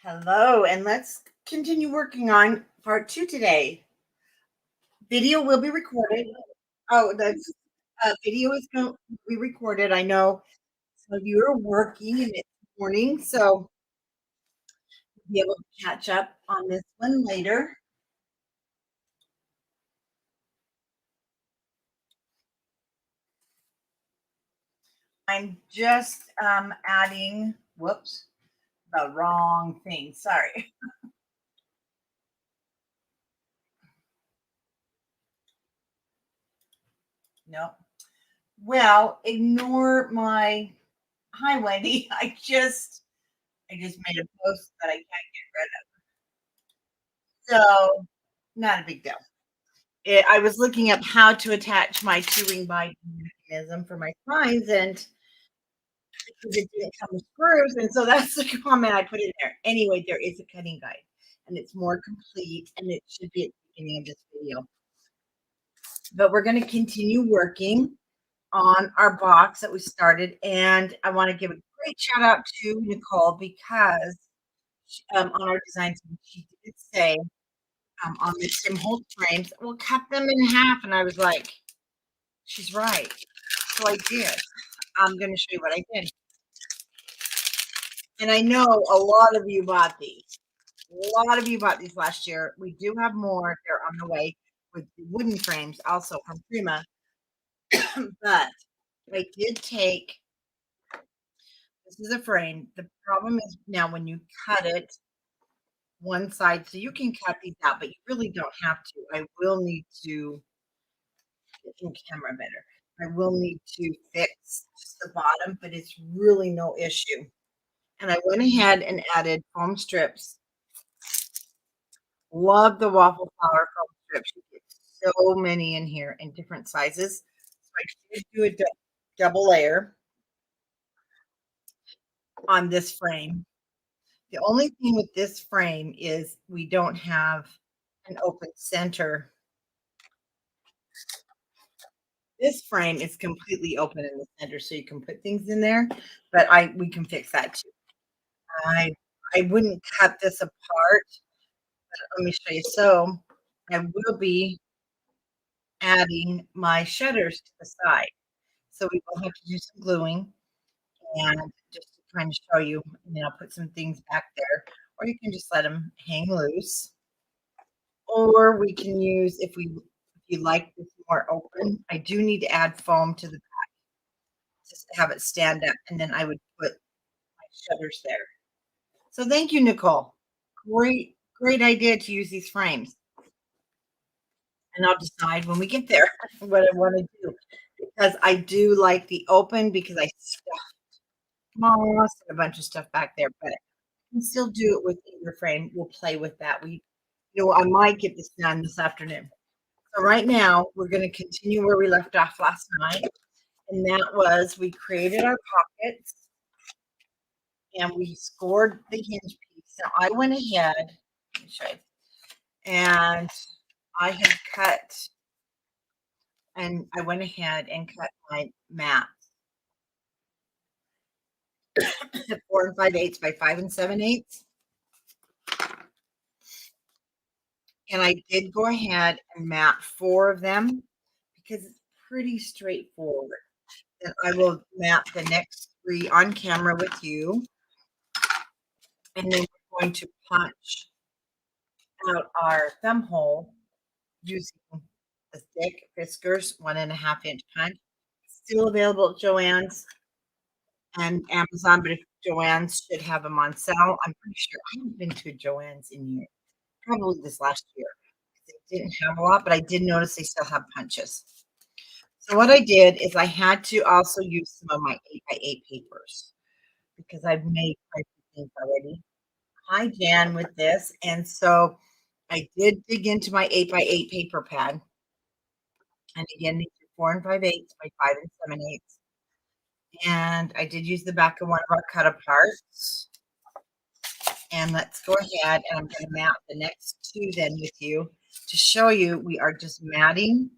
Hello, and let's continue working on part two today. Video will be recorded. Oh, that's video is going to be recorded. I know some of you are working and it's morning, so you'll be able to catch up on this one later. I'm just adding, whoops, the wrong thing. Sorry. No. Well, ignore my hi Wendy. I just made a post that I can't get rid of. So not a big deal. I was looking up how to attach my two-ring binding mechanism for my spines, and because it didn't come with screws, and so that's the comment I put in there. Anyway, there is a cutting guide, and it's more complete, and it should be at the beginning of this video. But we're going to continue working on our box that we started, and I want to give a great shout out to Nicole because on our designs, she did say on the Tim Holtz frames, we'll cut them in half, and I was like, she's right. So I did. I'm going to show you what I did. And I know a lot of you bought these. A lot of you bought these last year. We do have more. They're on the way with wooden frames, also from Prima. But I did take, this is a frame. The problem is now when you cut it one side, so you can cut these out, but you really don't have to. I will need to get the camera better. I will need to fix just the bottom, but it's really no issue. And I went ahead and added foam strips. Love the waffle flower foam strips. You get so many in here in different sizes. So I did do a double layer on this frame. The only thing with this frame is we don't have an open center. This frame is completely open in the center, so you can put things in there, but we can fix that too. I I wouldn't cut this apart. Let me show you. So I will be adding my shutters to the side. So we will have to do some gluing and just to kind of show you, and then I'll put some things back there, or you can just let them hang loose. Or we can use, if you like this more open, I do need to add foam to the back just to have it stand up, and then I would put my shutters there. So thank you, Nicole. Great idea to use these frames. And I'll decide when we get there what I want to do because I do like the open because I stuffed moss and a bunch of stuff back there, but I can still do it with either frame. We'll play with that. I might get this done this afternoon. So right now we're going to continue where we left off last night, and that was we created our pockets and we scored the hinge piece. Now I went ahead, let me show you, and I had cut. And I went ahead and cut my mat at 4 5/8 by 5 7/8. And I did go ahead and mat 4 of them because it's pretty straightforward. And I will mat the next 3 on camera with you. And then we're going to punch out our thumb hole using the thick Fiskars 1.5-inch punch. Still available at Joann's and Amazon, but if Joann's should have them on sale. I'm pretty sure I haven't been to Joann's in years, probably this last year. They didn't have a lot, but I did notice they still have punches. So what I did is I had to also use some of my 8x8 papers because I've made quite a few things already. Hi, Jan, with this. And so I did dig into my 8x8 paper pad. And again, these are 4 5/8 by 5 7/8. And I did use the back of one of our cut aparts. And let's go ahead and I'm going to mat the next 2 then with you to show you we are just matting.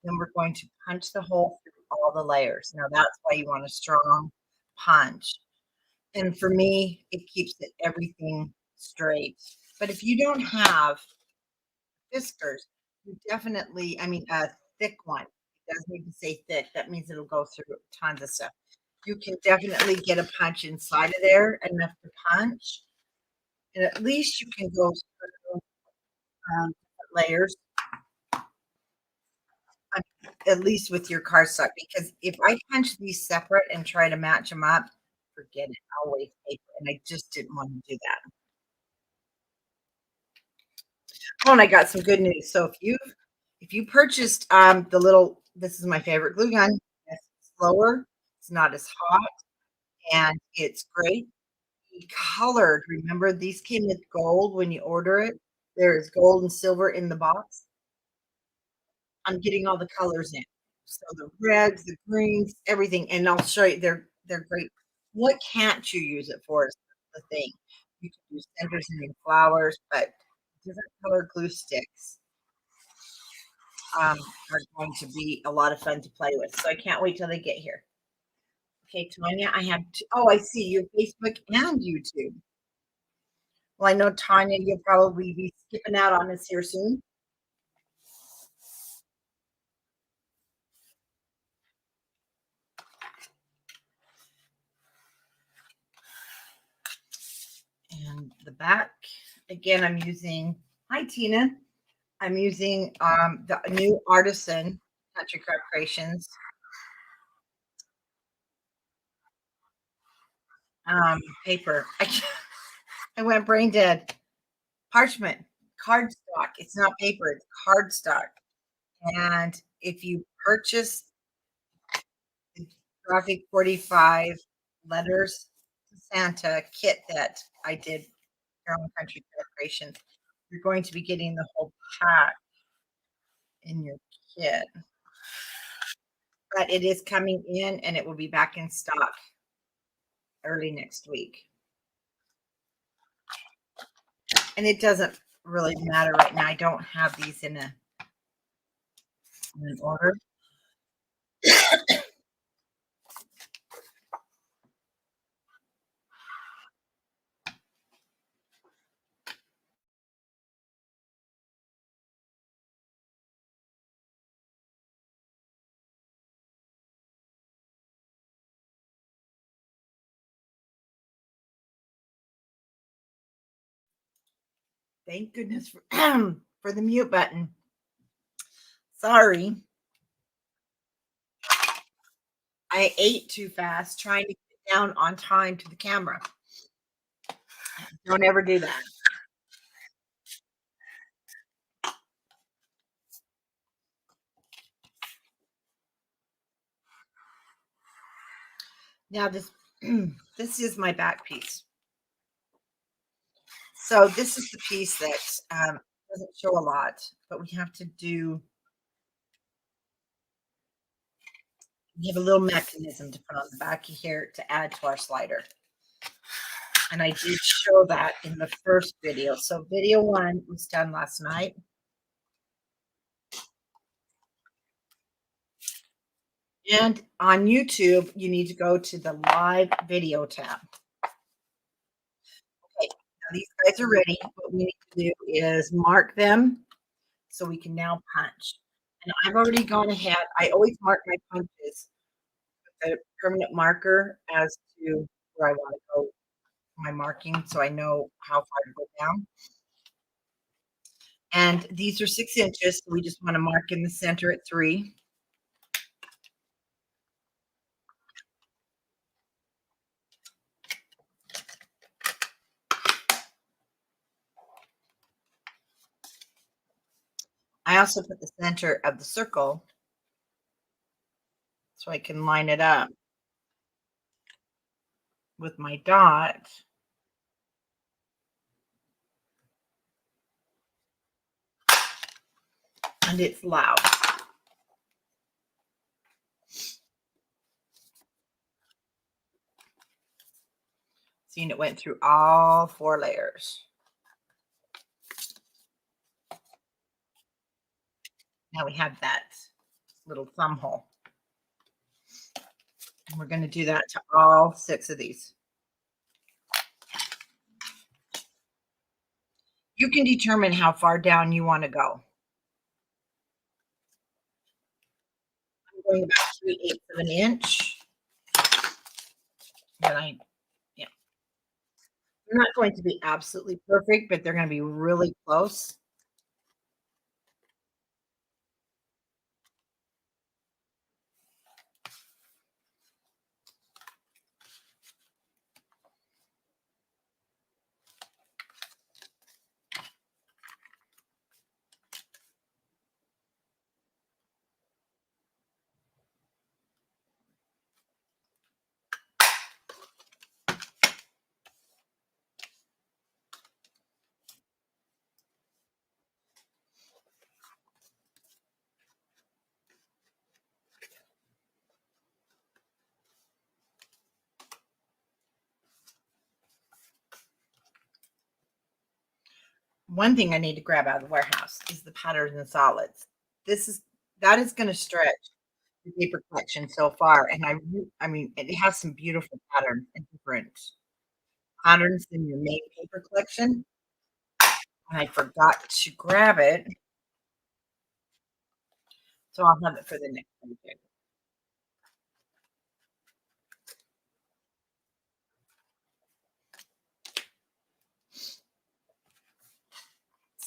Then we're going to punch the hole through all the layers. Now that's why you want a strong punch. And for me, it keeps everything straight. But if you don't have whiskers, you definitely, I mean, a thick one. It does need to say thick. That means it'll go through tons of stuff. You can definitely get a punch inside of there, enough to punch, and at least you can go through layers, at least with your cardstock. Because if I punch these separate and try to match them up, forget it. I'll waste paper, and I just didn't want to do that. Oh, and I got some good news. So if you purchased the little, this is my favorite glue gun. It's slower. It's not as hot, and it's great. Colored. Remember, these came with gold when you order it. There is gold and silver in the box. I'm getting all the colors in. So the reds, the greens, everything, and I'll show you. They're great. What can't you use it for is the thing. You can use centers in your flowers, but different color glue sticks are going to be a lot of fun to play with. So I can't wait till they get here. Okay, Tanya, I have oh, I see your Facebook and YouTube. Well, I know Tanya, you'll probably be skipping out on us here soon. And the back, again, I'm using, hi Tina, I'm using the new Artisan Country Craft Creations paper. I went brain dead. Parchment, cardstock. It's not paper, it's cardstock. And if you purchase the Graphic 45 letters to Santa kit that I did your own country creations, you're going to be getting the whole pack in your kit. But it is coming in and it will be back in stock early next week. And it doesn't really matter right now. I don't have these in an order. Thank goodness for, for the mute button. Sorry. I ate too fast trying to get down on time to the camera. Don't ever do that. Now this this is my back piece. So this is the piece that doesn't show a lot, but we have to do. We have a little mechanism to put on the back of here to add to our slider. And I did show that in the first video. So video 1 was done last night. And on YouTube, you need to go to the live video tab. Okay, now these guys are ready. What we need to do is mark them so we can now punch. And I've already gone ahead. I always mark my punches with a permanent marker as to where I want to go my marking so I know how far to go down. And these are 6 inches, so we just want to mark in the center at 3. I also put the center of the circle so I can line it up with my dot. And it's loud. Seeing it went through all 4 layers. Now we have that little thumb hole. And we're going to do that to all 6 of these. You can determine how far down you wanna go. I'm going about 3/8 of an inch, but yeah, they're not going to be absolutely perfect, but they're gonna be really close. One thing I need to grab out of the warehouse is the patterns and solids. This is that is gonna stretch the paper collection so far, and I mean, it has some beautiful patterns and different patterns in your main paper collection, and I forgot to grab it, so I'll have it for the next project.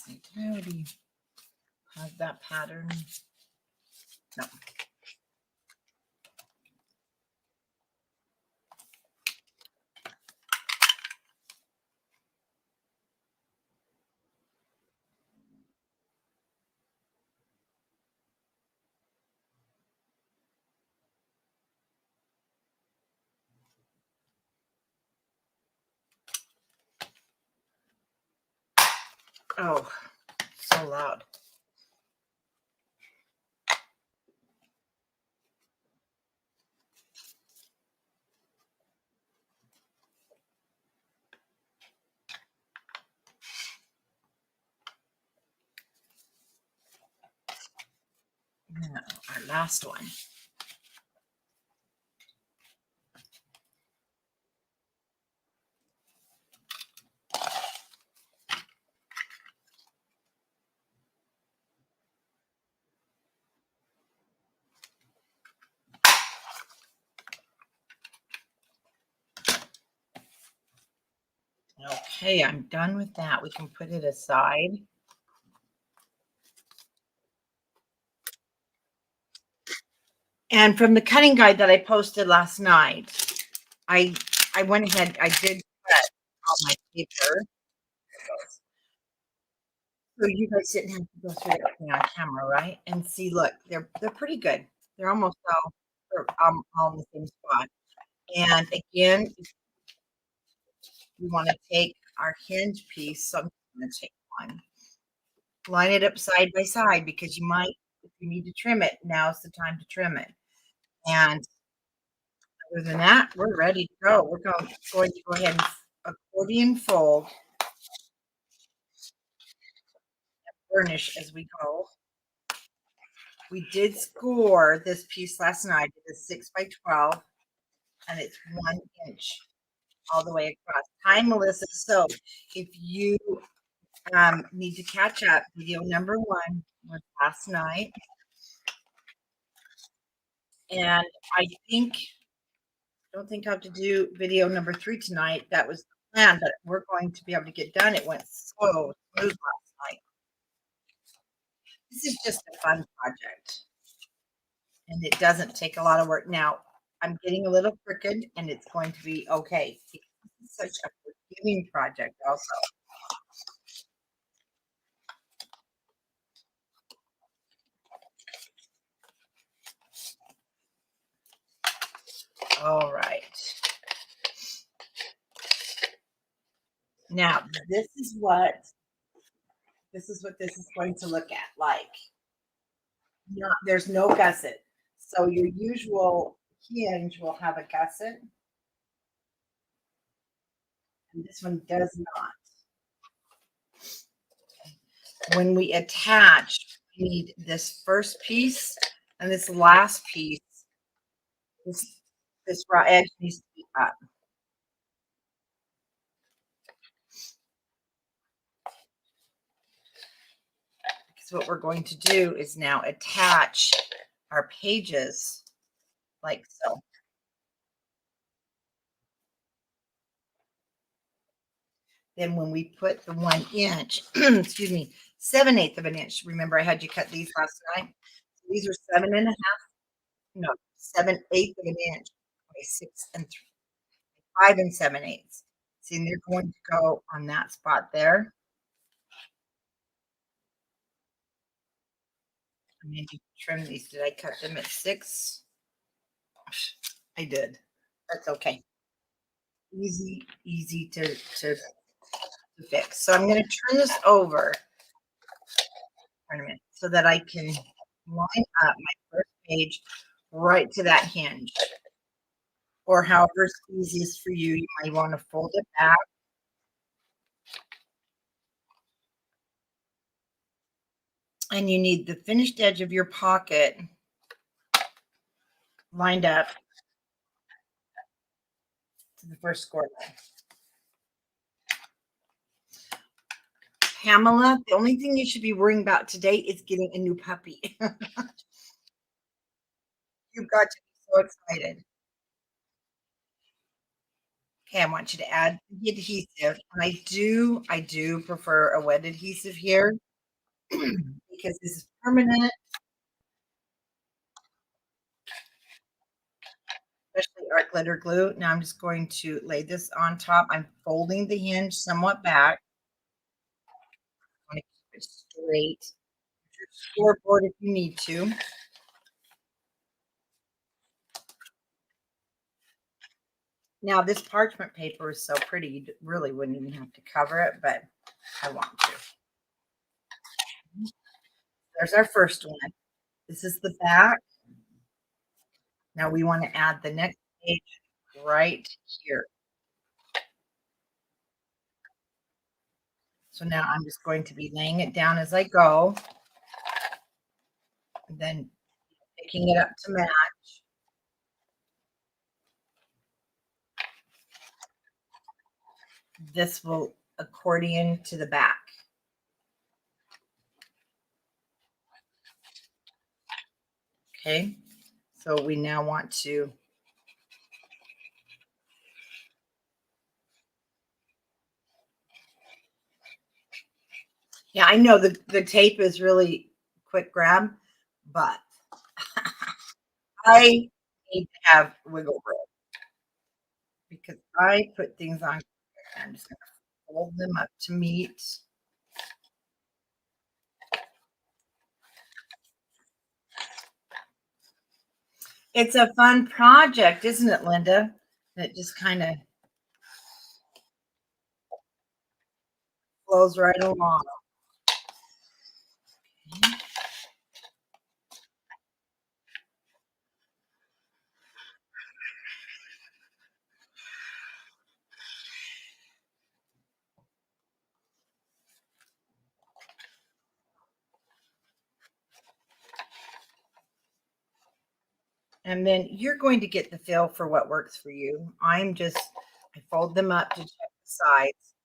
Let's see, did I already have that pattern? No. Oh, so loud. Now, our last one. Okay, I'm done with that. We can put it aside. And from the cutting guide that I posted last night, I I went ahead, I did cut all my paper, so you guys didn't have to go through everything on camera, right? And see, look, they're pretty good. They're almost all in the same spot. And again, we wanna take our hinge piece, so I'm gonna take one, line it up side by side because you might if you need to trim it, now's the time to trim it. And other than that, we're ready to go. We're going to go ahead and accordion fold, burnish as we go. We did score this piece last night. It is 6 by 12, and it's 1 inch all the way across. Hi, Melissa. So if you need to catch up, video number 1 was last night. And I think don't think I have to do video number 3 tonight. That was the plan, but we're going to be able to get done. It went so smooth last night. This is just a fun project, and it doesn't take a lot of work. Now, I'm getting a little crooked, and it's going to be okay. It's such a forgiving project also. All right. Now, this is what this is going to look at like. Not, there's no gusset. So your usual hinge will have a gusset, and this one does not. When we attach, we need this first piece and this last piece. This raw edge needs to be up. So what we're going to do is now attach our pages like so. Then when we put the 1 inch, excuse me, 7/8 of an inch. Remember I had you cut these last night? These are 7 1/2, no, 7/8 of an inch by 5 7/8. See, and they're going to go on that spot there. I need to trim these. Did I cut them at 6? I did. That's okay. Easy, easy to fix. So I'm going to turn this over for a minute so that I can line up my first page right to that hinge, or however's easiest for you. You might want to fold it back, and you need the finished edge of your pocket lined up to the first score line. Pamela, the only thing you should be worrying about today is getting a new puppy. You've got to be so excited. Okay, I want you to add the adhesive. And I do prefer a wet adhesive here because this is permanent, especially our glitter glue. Now I'm just going to lay this on top. I'm folding the hinge somewhat back. I want to keep it straight. Your scoreboard if you need to. Now this parchment paper is so pretty, you really wouldn't even have to cover it, but I want to. There's our first one. This is the back. Now we want to add the next page right here. So now I'm just going to be laying it down as I go, and then picking it up to match. This will accordion to the back. Okay, so we now want to yeah, I know the tape is really quick grab, but I need to have wiggle room because I put things on. I'm just going to fold them up to meet. It's a fun project, isn't it, Linda? It just kind of flows right along. And then you're going to get the feel for what works for you. I fold them up to check the sides,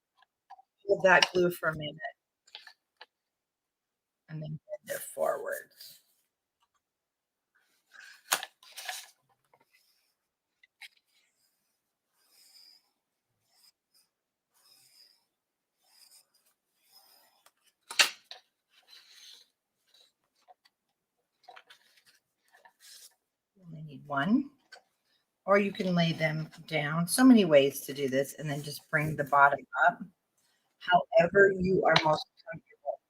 hold that glue for a minute, and then bend it forward. I need one, or you can lay them down. So many ways to do this, and then just bring the bottom up. However you are most comfortable.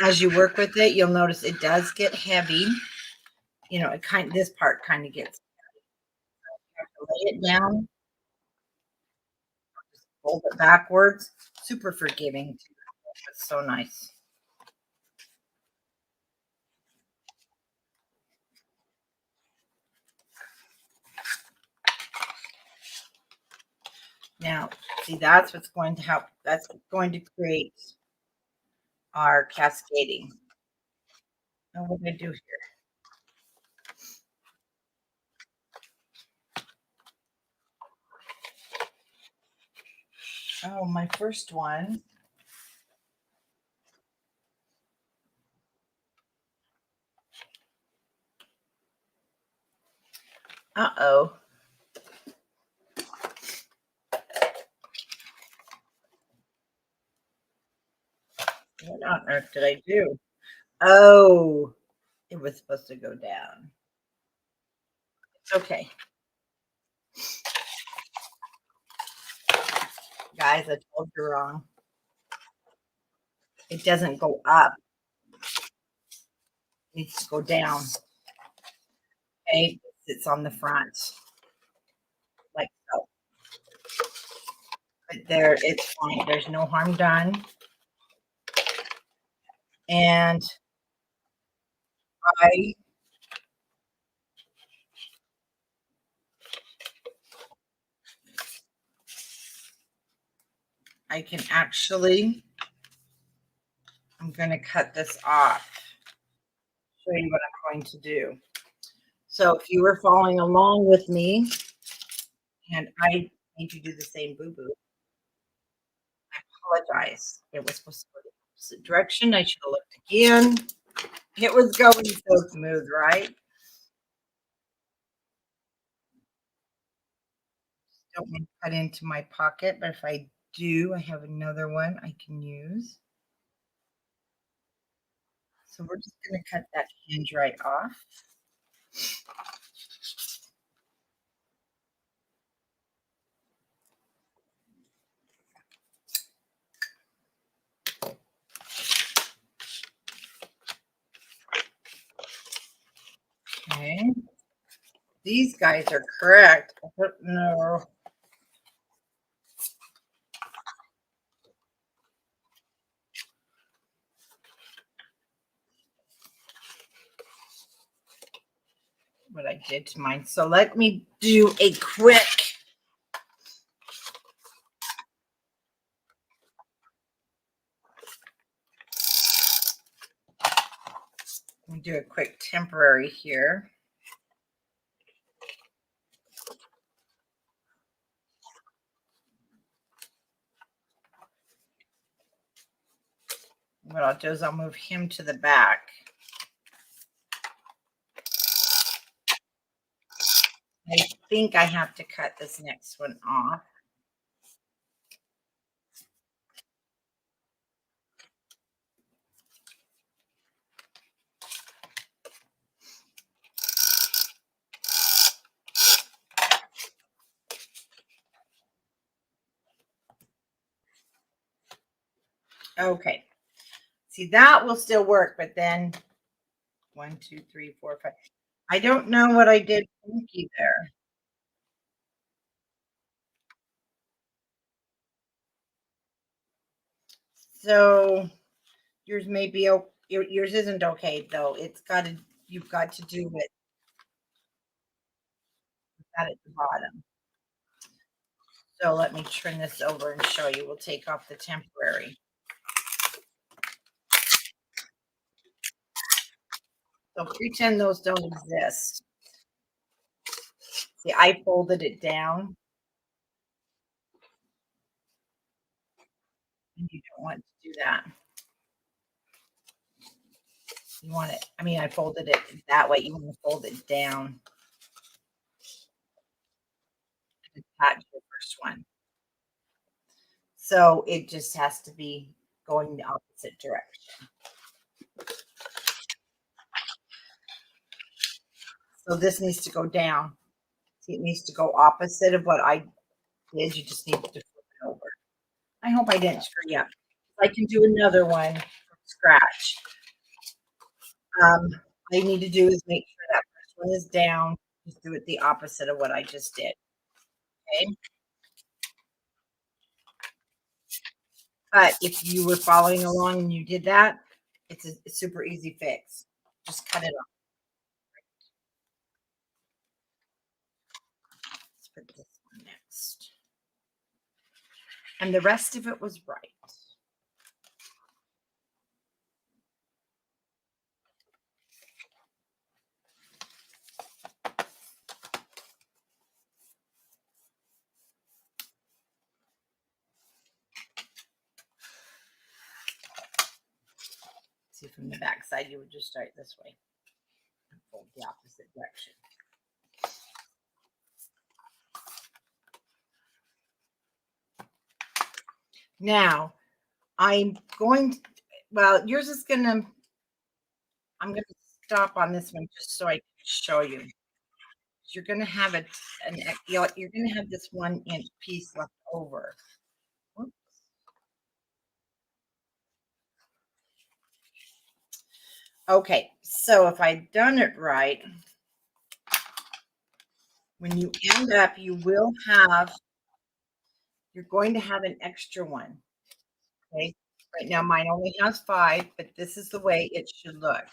As you work with it, you'll notice it does get heavy. You know, this part kind of gets you have to lay it down, fold it backwards. Super forgiving too. It's so nice. Now, see, that's what's going to help. That's going to create our cascading. And what do I do here? Oh, my first one. Uh-oh. What on earth did I do? Oh, it was supposed to go down. It's okay. Guys, I told you wrong. It doesn't go up. It needs to go down. Okay, it's on the front, like so. But there, it's fine. There's no harm done. And I I can actually, I'm going to cut this off. Show you what I'm going to do. So if you were following along with me, and I need to do the same boo-boo, apologize. It was supposed to go the opposite direction. I should have looked again. It was going so smooth, right? Don't want to cut into my pocket, but if I do, I have another one I can use. So we're just going to cut that hinge right off. Okay. These guys are correct. No. What I did to mine. So let me do a quick temporary here. What I'll do is I'll move him to the back. I think I have to cut this next one off. Okay. See, that will still work, but then 1, 2, 3, 4, 5. I don't know what I did funky there. So yours may be yours isn't okay though. You've got to do it at the bottom. So let me turn this over and show you. We'll take off the temporary. So pretend those don't exist. See, I folded it down. And you don't want to do that. You want it, I mean, I folded it that way. You want to fold it down. Attach the first one. So it just has to be going the opposite direction. So this needs to go down. See, it needs to go opposite of what I did. You just need to flip it over. I hope I didn't screw you up. I can do another one from scratch. All you need to do is make sure that first one is down. Just do it the opposite of what I just did. Okay. But if you were following along and you did that, it's a super easy fix. Just cut it off. Let's put this one next. And the rest of it was right. from the back side, you would just start this way and fold the opposite direction. Now, I'm going to, well, yours is going to, I'm going to stop on this one just so I can show you. You're going to have you're going to have this 1-inch piece left over. Oops. Okay, so if I've done it right, when you end up, you're going to have an extra one. Okay, right now mine only has 5, but this is the way it should look.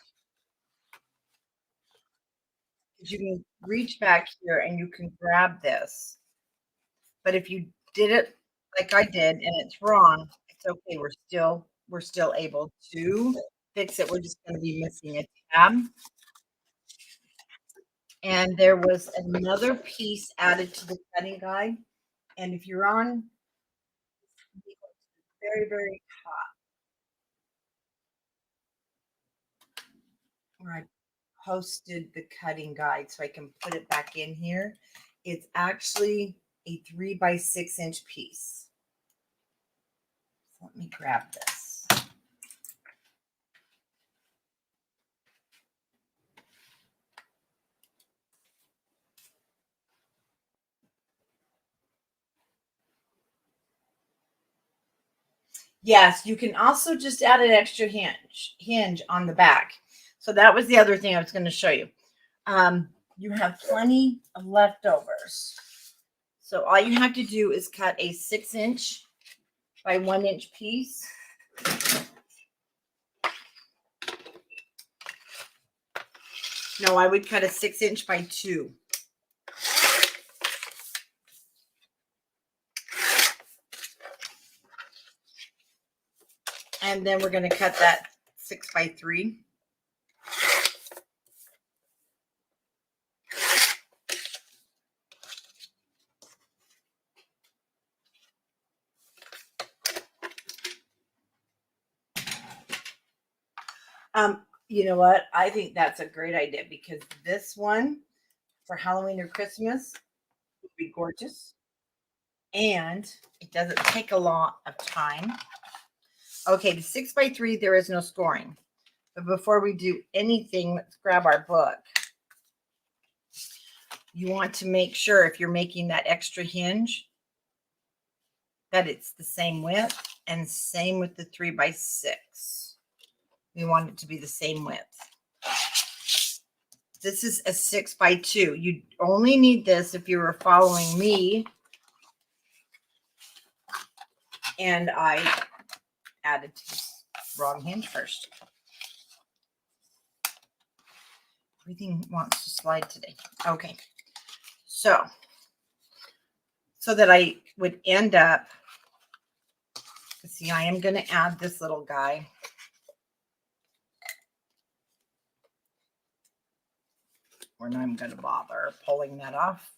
You can reach back here and you can grab this. But if you did it like I did and it's wrong, it's okay. We're still able to fix it. We're just going to be missing a tab. And there was another piece added to the cutting guide. And if you're on very, very top where I posted the cutting guide so I can put it back in here, it's actually a 3 by 6 inch piece. So let me grab this. Yes, you can also just add an extra hinge on the back. So that was the other thing I was going to show you. You have plenty of leftovers. So all you have to do is cut a 6-inch by 1-inch piece. No, I would cut a 6-inch by 2. And then we're going to cut that 6 by 3. You know what? I think that's a great idea because this one for Halloween or Christmas would be gorgeous. And it doesn't take a lot of time. Okay, the 6 by 3, there is no scoring. But before we do anything, let's grab our book. You want to make sure if you're making that extra hinge that it's the same width, and same with the 3 by 6. We want it to be the same width. This is a 6 by 2. You only need this if you were following me. And I added to this wrong hinge first. Everything wants to slide today. Okay. So that I would end up, see, I am going to add this little guy. Or now I'm going to bother pulling that off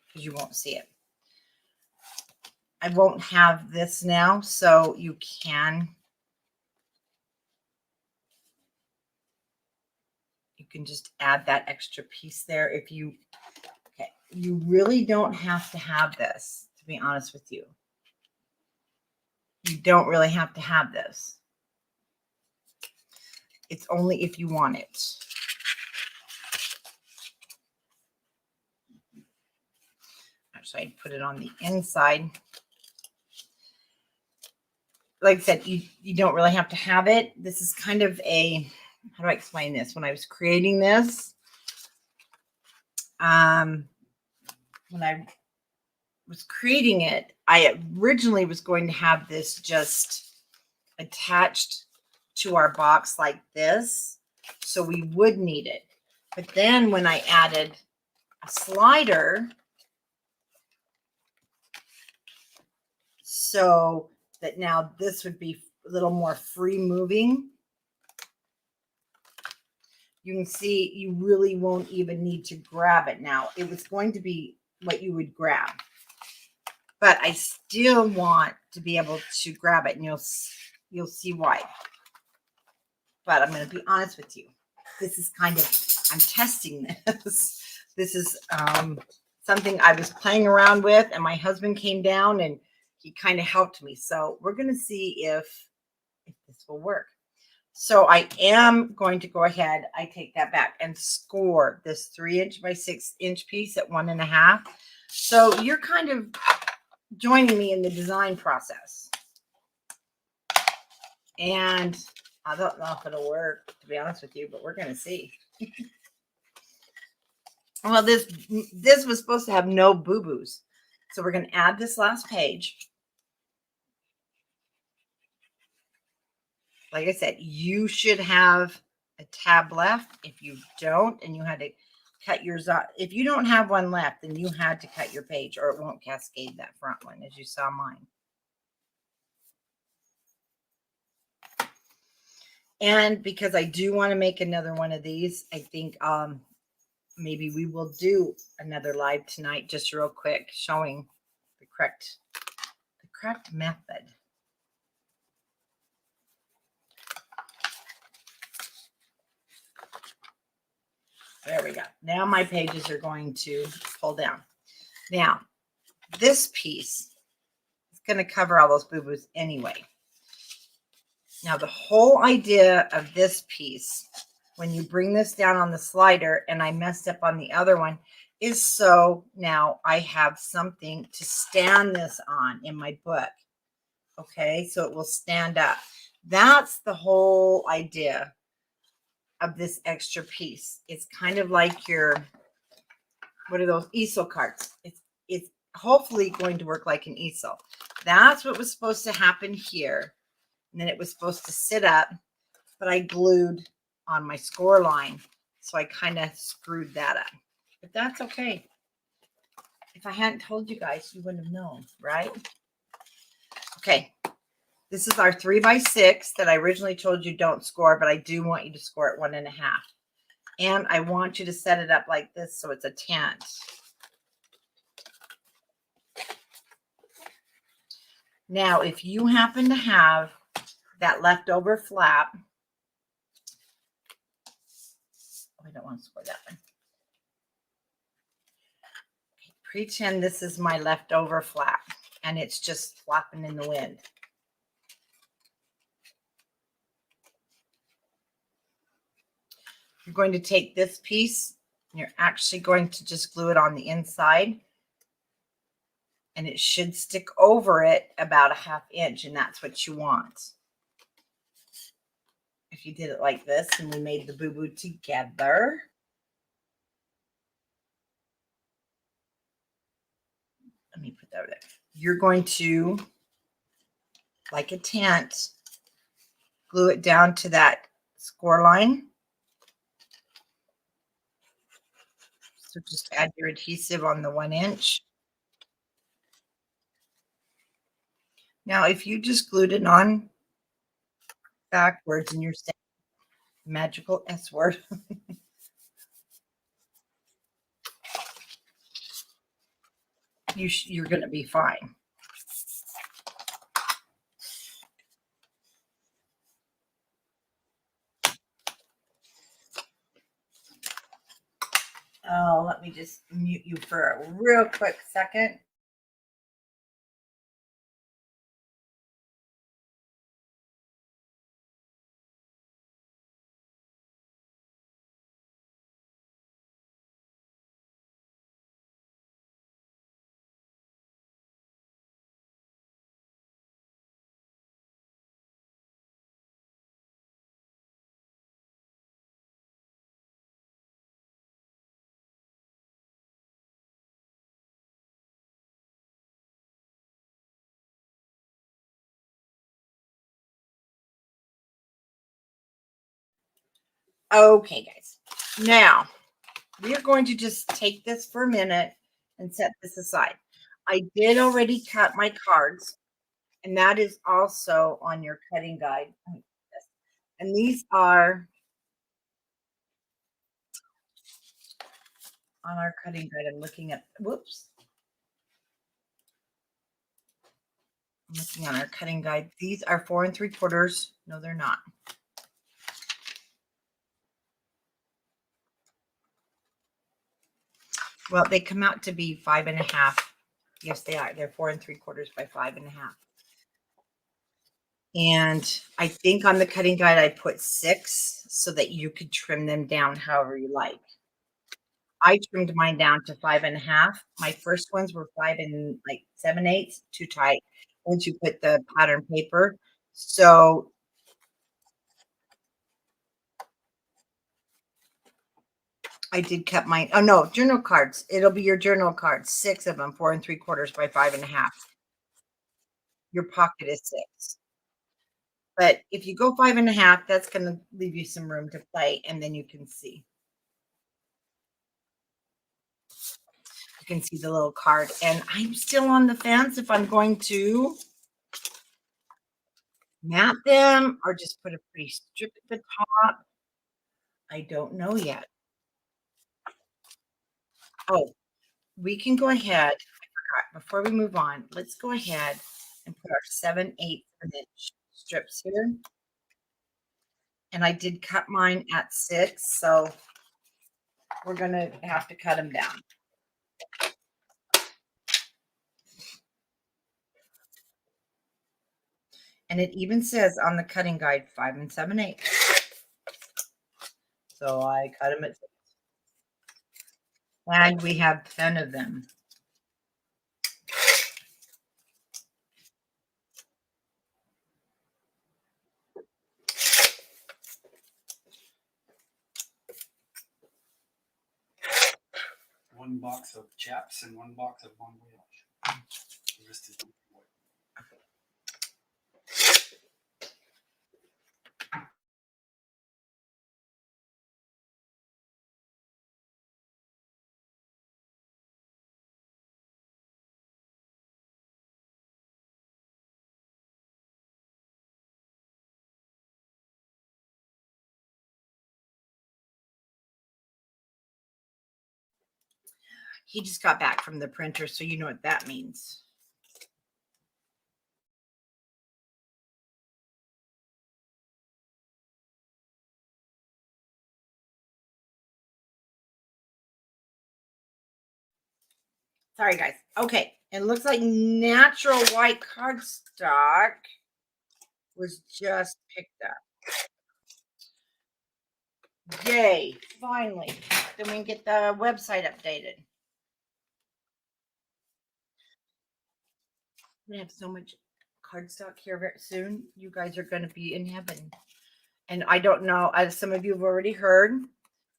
because you won't see it. I won't have this now, so you can just add that extra piece there if you, okay, you really don't have to have this, to be honest with you. You don't really have to have this. It's only if you want it. Actually, I'd put it on the inside. Like I said, you don't really have to have it. This is kind of a, how do I explain this? When I was creating this, when I was creating it, I originally was going to have this just attached to our box like this, so we would need it. But then when I added a slider, so that now this would be a little more free moving, you can see you really won't even need to grab it now. It was going to be what you would grab, but I still want to be able to grab it, and you'll see why. but I'm going to be honest with you. This is kind of, I'm testing this. This is something I was playing around with, and my husband came down and he kind of helped me. So we're going to see if this will work. So I am going to go ahead. I take that back and score this 3" by 6" piece at 1.5. So you're kind of joining me in the design process. And I don't know if it'll work, to be honest with you, but we're going to see. Well, this was supposed to have no boo-boos. So we're going to add this last page. Like I said, you should have a tab left. If you don't, and you had to cut yours off, if you don't have one left, then you had to cut your page, or it won't cascade that front one as you saw mine. And because I do want to make another one of these, I think maybe we will do another live tonight, just real quick, showing the correct method. There we go. Now my pages are going to pull down. Now, this piece is going to cover all those boo-boos anyway. Now, the whole idea of this piece, when you bring this down on the slider, and I messed up on the other one, is so now I have something to stand this on in my book. Okay, so it will stand up. That's the whole idea of this extra piece. It's kind of like your, what are those easel cards? It's hopefully going to work like an easel. That's what was supposed to happen here. And then it was supposed to sit up, but I glued on my score line. So I kind of screwed that up. But that's okay. If I hadn't told you guys, you wouldn't have known, right? Okay. This is our 3 by 6 that I originally told you don't score, but I do want you to score at 1.5. And I want you to set it up like this so it's a tent. Now, if you happen to have that leftover flap, I don't want to score that one. Okay, pretend this is my leftover flap and it's just flapping in the wind. You're going to take this piece and you're actually going to just glue it on the inside, and it should stick over it about 1/2 inch, and that's what you want. If you did it like this and we made the boo-boo together. Let me put that over there. You're going to, like a tent, glue it down to that score line. So just add your adhesive on the 1 inch. Now, if you just glued it on backwards and you're saying magical S word, you're going to be fine. Oh, let me just mute you for a real quick second. Okay, guys. Now, we are going to just take this for a minute and set this aside. I did already cut my cards, and that is also on your cutting guide. And these are on our cutting guide. I'm looking at, whoops. I'm looking on our cutting guide. These are 4 3/4. No, they're not. Well, they come out to be 5.5. Yes, they are. They're 4 3/4 by 5.5. And I think on the cutting guide, I put 6 so that you could trim them down however you like. I trimmed mine down to 5.5. My first ones were 5 7/8, too tight once you put the pattern paper. So I did cut mine. Oh no, journal cards. It'll be your journal cards. 6 of them, 4 3/4 by 5.5. Your pocket is 6. But if you go 5.5, that's gonna leave you some room to play, and then you can see. You can see the little card, and I'm still on the fence if I'm going to mat them or just put a pretty strip at the top. I don't know yet. Oh, we can go ahead. I forgot. Before we move on, let's go ahead and put our 7/8 inch strips here. And I did cut mine at 6, so we're gonna have to cut them down. And it even says on the cutting guide 5 7/8. So I cut them at 6. And we have 10 of them. One box of chaps and one box of bon voyage. The rest is He just got back from the printer, so you know what that means. Sorry, guys. Okay, it looks like natural white cardstock was just picked up. Yay, finally. Then we can get the website updated. We have so much cardstock here very soon. You guys are going to be in heaven. And I don't know, as some of you have already heard,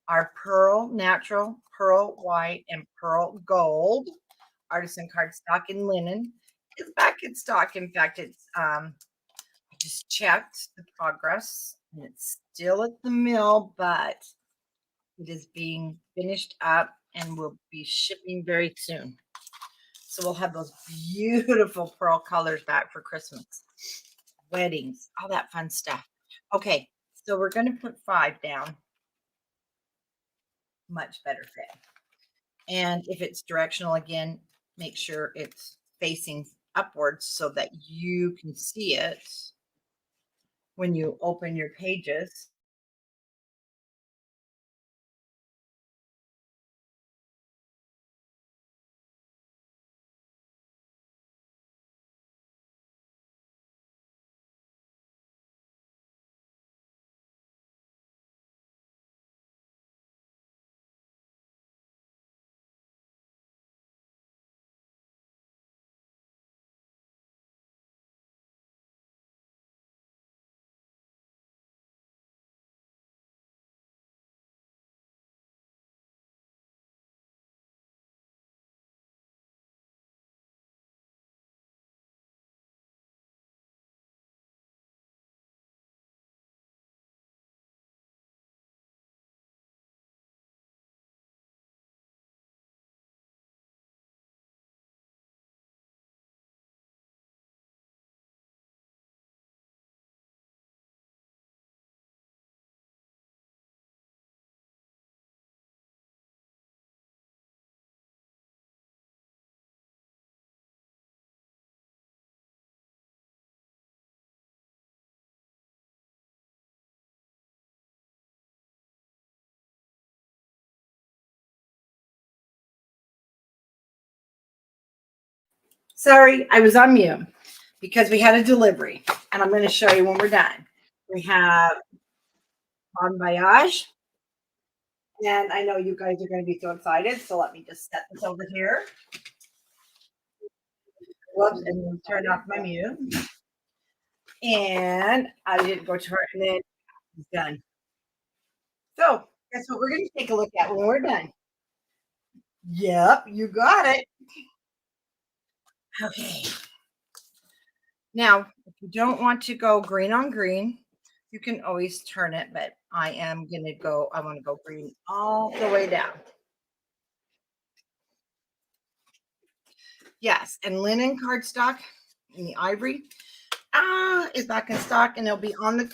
our pearl natural, pearl white, and pearl gold artisan cardstock in linen is back in stock. In fact, it's I just checked the progress and it's still at the mill, but it is being finished up and will be shipping very soon. So we'll have those beautiful pearl colors back for Christmas, weddings, all that fun stuff. Okay, so we're going to put 5 down. Much better fit. And if it's directional again, make sure it's facing upwards so that you can see it when you open your pages. Sorry, I was on mute because we had a delivery, and I'm going to show you when we're done. We have Bon Voyage, and I know you guys are going to be so excited, so let me just set this over here. Whoops, and turn off my mute. And I didn't go to her, and then it's done. So, guess what we're going to take a look at when we're done? Yep, you got it. Okay. Now, if you don't want to go green on green, you can always turn it, but I want to go green all the way down. Yes, and linen cardstock in the ivory is back in stock, and it'll be on the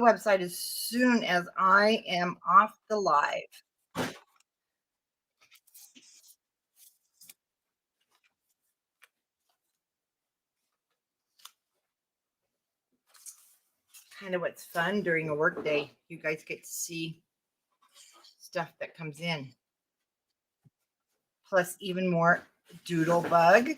website as soon as I am off the live. Kind of what's fun during a work day. You guys get to see stuff that comes in. Plus even more doodle bug.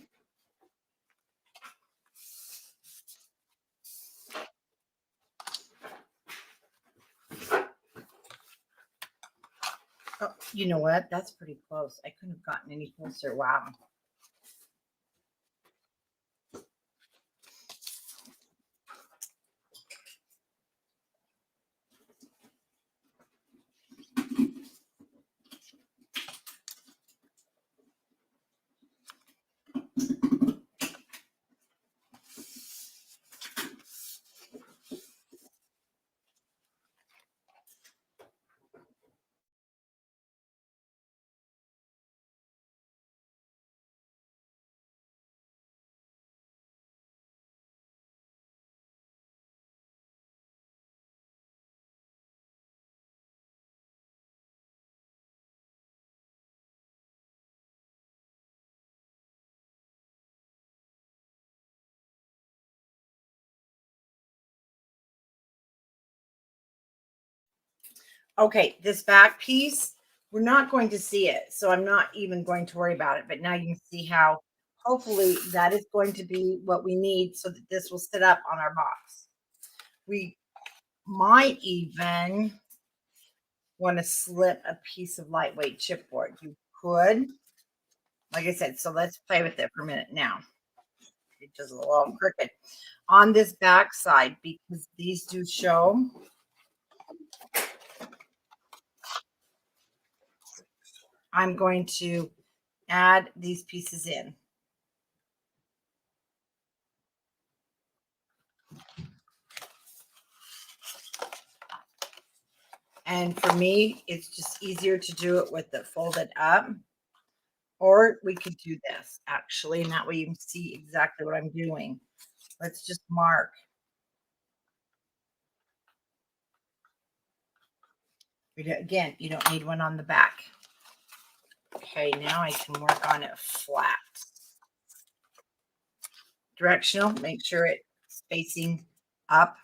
Oh, you know what? That's pretty close. I couldn't have gotten any closer. Wow. Okay, this back piece, we're not going to see it, so I'm not even going to worry about it. But now you can see how hopefully that is going to be what we need so that this will sit up on our box. We might even want to slip a piece of lightweight chipboard. You could, like I said, so let's play with it for a minute now. It just a little crooked on this back side because these do show. I'm going to add these pieces in. And for me, it's just easier to do it with it folded up. Or we could do this actually, and that way you can see exactly what I'm doing. Let's just mark. Again, you don't need one on the back. Okay, now I can work on it flat. Directional, make sure it's facing up.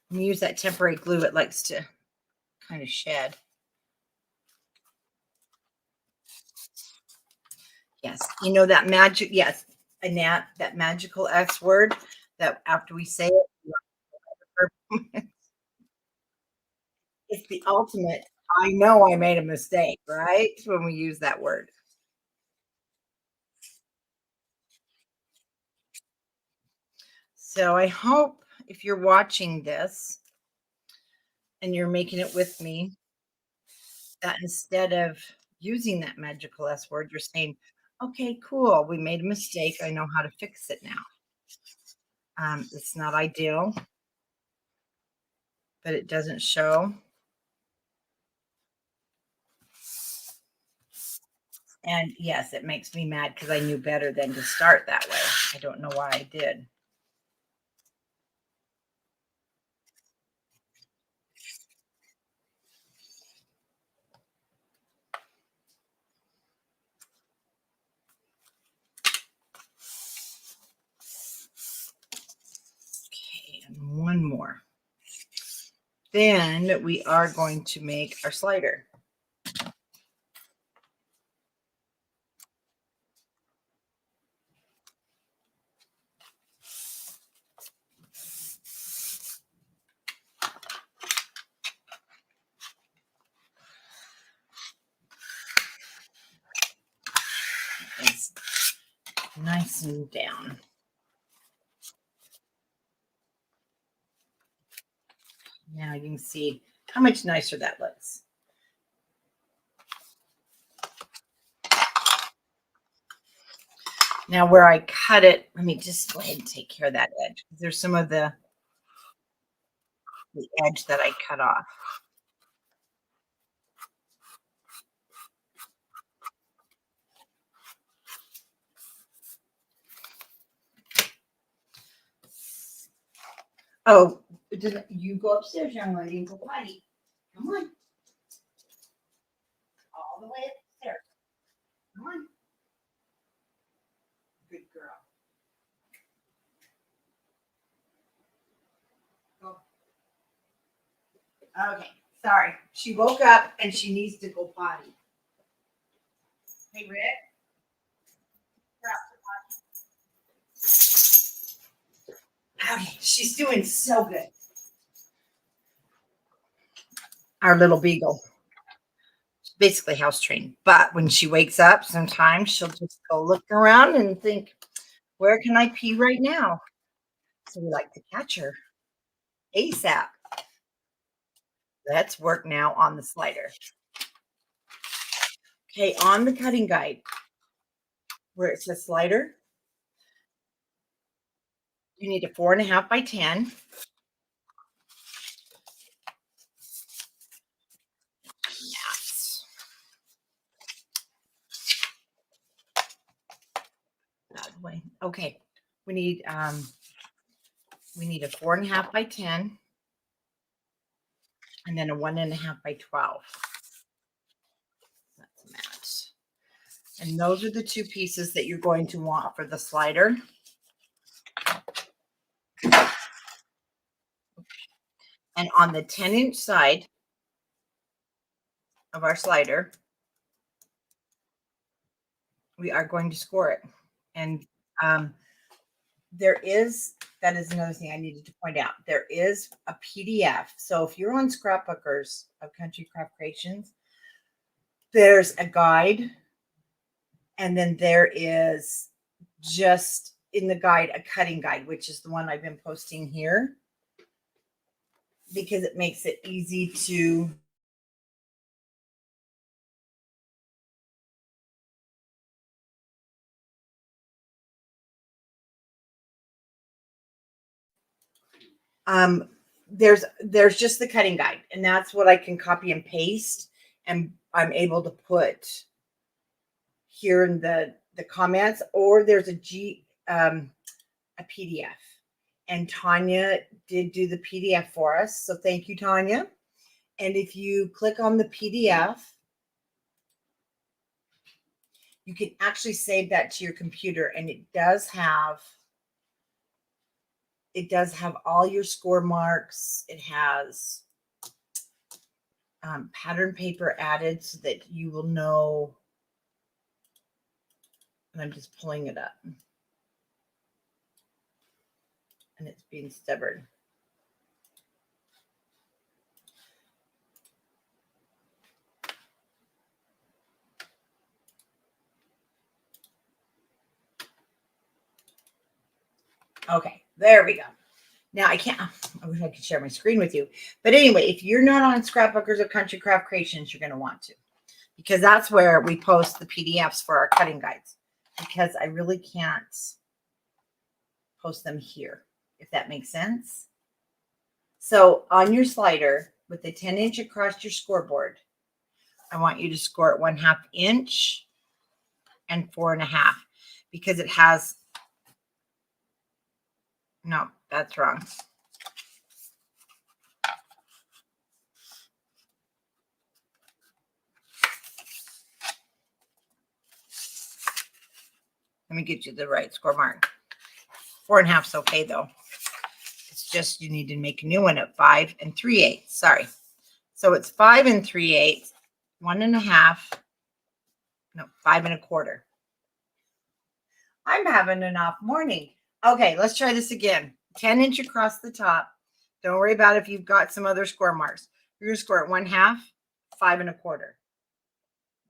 I'm gonna use that temporary glue. It likes to kind of shed. Yes, you know that magic. Yes, Annette, that magical S word that after we say it, it's the ultimate. I know I made a mistake, right? When we use that word. So I hope if you're watching this and you're making it with me, that instead of using that magical S word, you're saying, okay, cool. We made a mistake. I know how to fix it now. It's not ideal, but it doesn't show. And yes, it makes me mad because I knew better than to start that way. I don't know why I did. Okay, and one more. Then we are going to make our slider. It's nice and down. Now you can see how much nicer that looks. Now where I cut it, let me just go ahead and take care of that edge. There's some of the edge that I cut off. Oh, you go upstairs, young lady, and go potty. Come on. All the way upstairs. Come on. Good girl. Go. Okay, sorry. She woke up and she needs to go potty. Hey, Rick. Okay, she's doing so good. Our little beagle. She's basically house trained. But when she wakes up, sometimes she'll just go look around and think, where can I pee right now? So we like to catch her ASAP. Let's work now on the slider. Okay, on the cutting guide, where it says slider, you need a 4.5 by 10. Yes. That way. Okay, we need a 4.5 by 10, and then a 1.5 by 12. That's a match. And those are the two pieces that you're going to want for the slider. And on the 10-inch side of our slider, we are going to score it. And that is another thing I needed to point out. There is a PDF. So if you're on Scrapbookers of Country Craft Creations, there's a guide. And then there is just in the guide, a cutting guide, which is the one I've been posting here, because it makes it easy to there's just the cutting guide, and that's what I can copy and paste, and I'm able to put here in the comments, or there's a PDF. And Tanya did do the PDF for us, so thank you, Tanya. And if you click on the PDF, you can actually save that to your computer, and it does have all your score marks. It has pattern paper added so that you will know. And I'm just pulling it up. And it's being stubborn. Okay, there we go. Now I wish I could share my screen with you. But anyway, if you're not on Scrapbookers of Country Craft Creations, you're going to want to, because that's where we post the PDFs for our cutting guides, because I really can't post them here, if that makes sense. So on your slider with the 10-inch across your scoreboard, I want you to score it 1/2 inch and 4.5, because it has, no, that's wrong. Let me get you the right score mark. 4.5 is okay though. It's just you need to make a new one at 5 3/8. Sorry. So it's 5 3/8, 1.5, no, 5 1/4. I'm having an off morning. Okay, let's try this again. 10-inch across the top. Don't worry about if you've got some other score marks. You're going to score it 1/2, 5 1/4.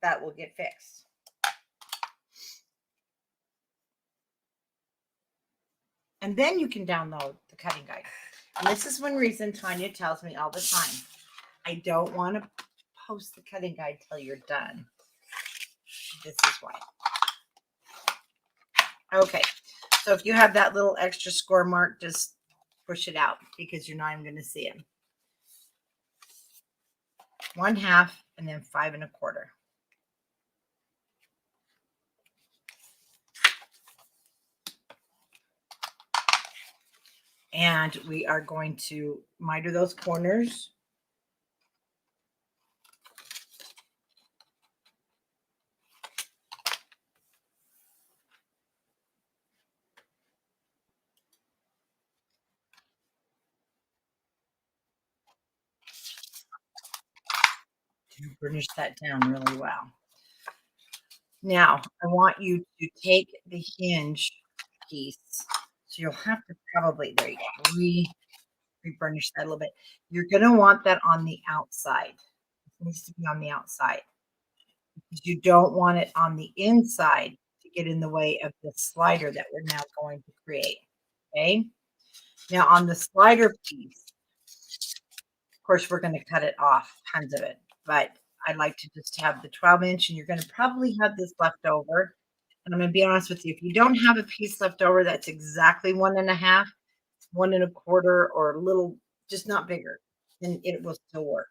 That will get fixed. And then you can download the cutting guide. And this is one reason Tanya tells me all the time, I don't want to post the cutting guide till you're done. This is why. Okay, so if you have that little extra score mark, just push it out because you're not even going to see it. 1/2 and then 5 1/4. And we are going to miter those corners. To burnish that down really well. Now, I want you to take the hinge piece. So you'll have to probably, there you go, re-burnish that a little bit. You're going to want that on the outside. It needs to be on the outside. Because you don't want it on the inside to get in the way of the slider that we're now going to create. Okay. Now on the slider piece, of course, we're going to cut it off, tons of it, but I like to just have the 12-inch, and you're going to probably have this left over. And I'm going to be honest with you, if you don't have a piece left over that's exactly 1.5, 1 1/4, or a little, just not bigger, then it will still work.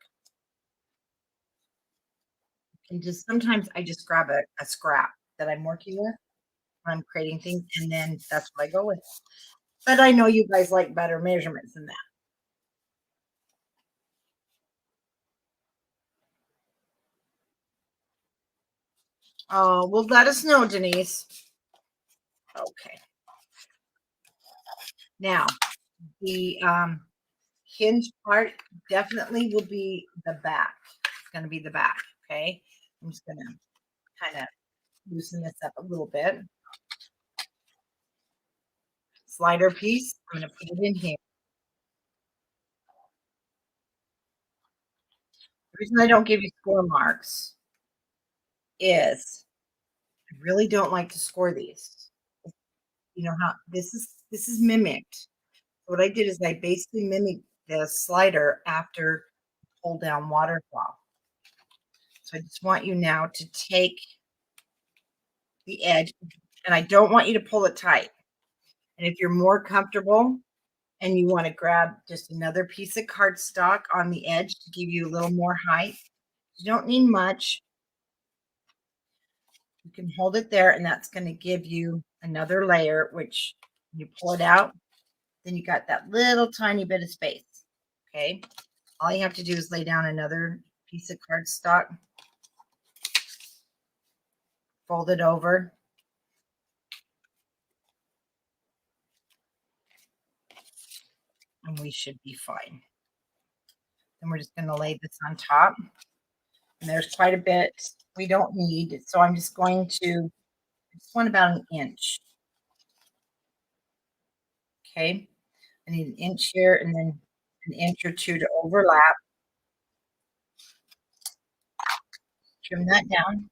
And just sometimes I just grab a scrap that I'm working with when I'm creating things, and then that's what I go with. But I know you guys like better measurements than that. Oh, well, let us know, Denise. Okay. Now, the hinge part definitely will be the back. It's going to be the back. Okay. I'm just going to kind of loosen this up a little bit. Slider piece. I'm going to put it in here. The reason I don't give you score marks is I really don't like to score these. You know how this is mimicked. What I did is I basically mimicked the slider after pull down waterfall. So I just want you now to take the edge, and I don't want you to pull it tight. And if you're more comfortable and you want to grab just another piece of cardstock on the edge to give you a little more height, you don't need much. You can hold it there, and that's going to give you another layer, which you pull it out, then you got that little tiny bit of space. Okay. All you have to do is lay down another piece of cardstock, fold it over, and we should be fine. Then we're just going to lay this on top. And there's quite a bit we don't need. So I'm just going to, I just want about an inch. Okay. I need an inch here and then an inch or two to overlap. Trim that down.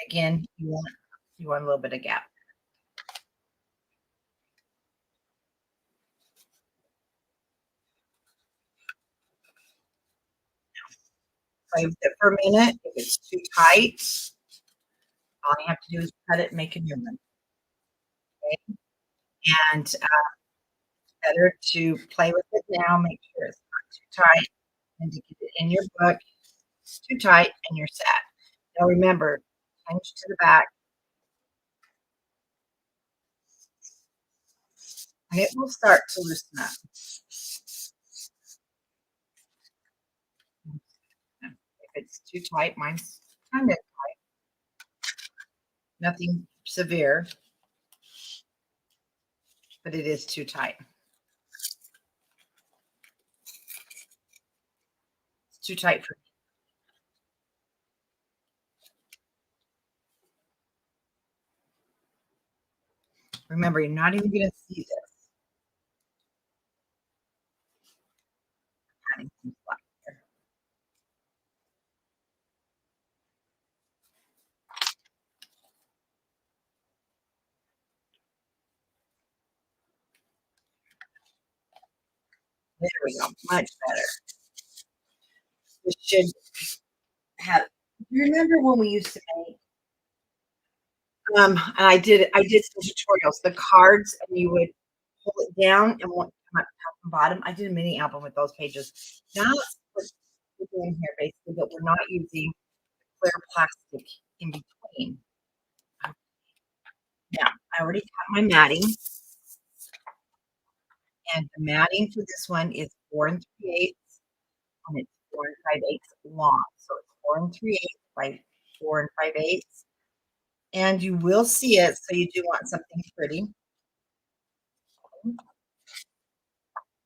Again, you want a little bit of gap. Play with it for a minute. If it's too tight, all you have to do is cut it and make a new one. Okay? And better to play with it now. Make sure it's not too tight, and to get it in your book. It's too tight, and you're sad. Now remember, hinge to the back, and it will start to loosen up. If it's too tight. Mine's kind of nothing severe, but it is too tight. It's too tight for me. Remember, you're not even going to see this. Adding some black here. There we go. Much better. This should have. You remember when we used to make and I did some tutorials, the cards, and you would pull it down and want come up top and bottom. I did a mini album with those pages. Now that's what we're doing here basically, but we're not using clear plastic in between. Now, I already got my matting, and the matting for this one is 4 3/8, and it's 4 5/8 long. So it's 4 3/8 by 4 5/8. And you will see it, so you do want something pretty.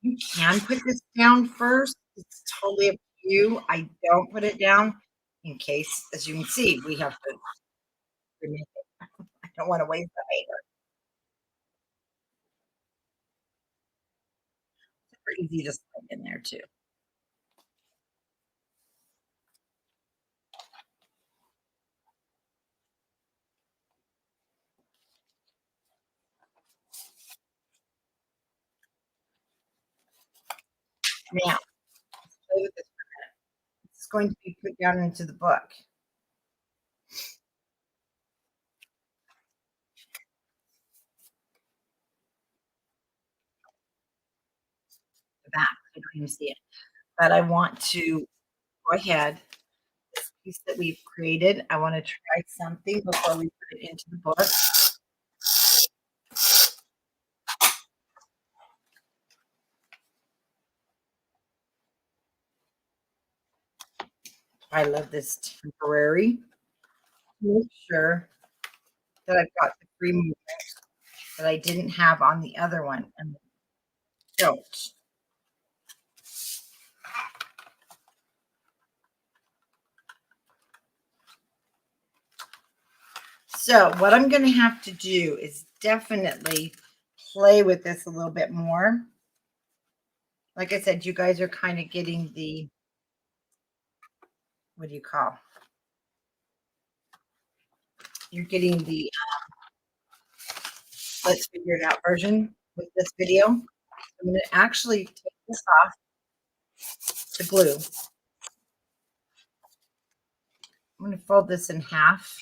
You can put this down first. It's totally up to you. I don't put it down in case, as you can see, we have to remake it. I don't want to waste the paper. Super easy to slide in there too. Now, play with this. It's going to be put down into the book. The back. You don't even see it. But I want to go ahead. This piece that we've created, I want to try something before we put it into the book. I love this temporary. Make sure that I've got the free movement that I didn't have on the other one, and don't. So what I'm going to have to do is definitely play with this a little bit more. Like I said, you guys are kind of getting the, what do you call? You're getting the let's figure it out version with this video. I'm going to actually take this off the glue. I'm going to fold this in half.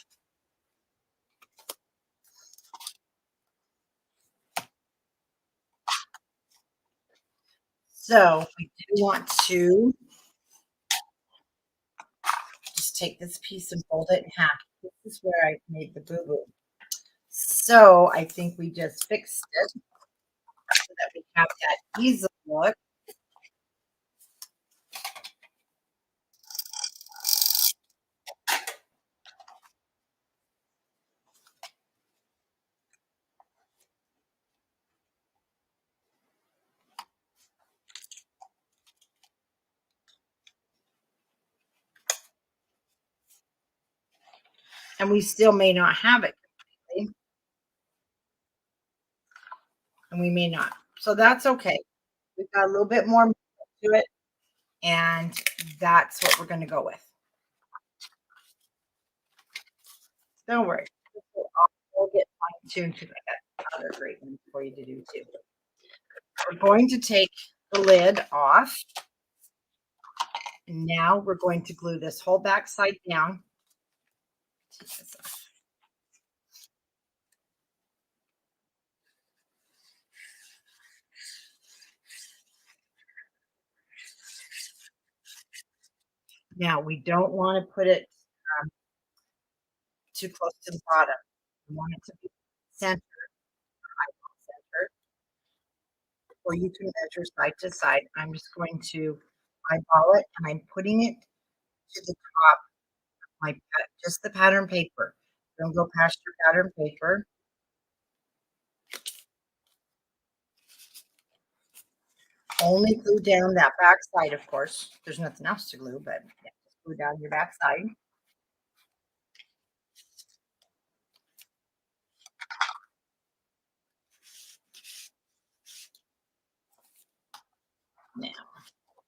So we do want to just take this piece and fold it in half. This is where I made the boo-boo. So I think we just fixed it so that we have that easy look. And we still may not have it completely. And we may not. So that's okay. We've got a little bit more to it. And that's what we're going to go with. Don't worry. We'll get fine-tuned because I got other great ones for you to do too. We're going to take the lid off. And now we're going to glue this whole back side down. Take this off. Now we don't want to put it too close to the bottom. We want it to be centered, center, or you can measure side to side. I'm just going to eyeball it, and I'm putting it to the top of my just the pattern paper. Don't go past your pattern paper. Only glue down that back side, of course. There's nothing else to glue, but yeah, just glue down your back side. Now,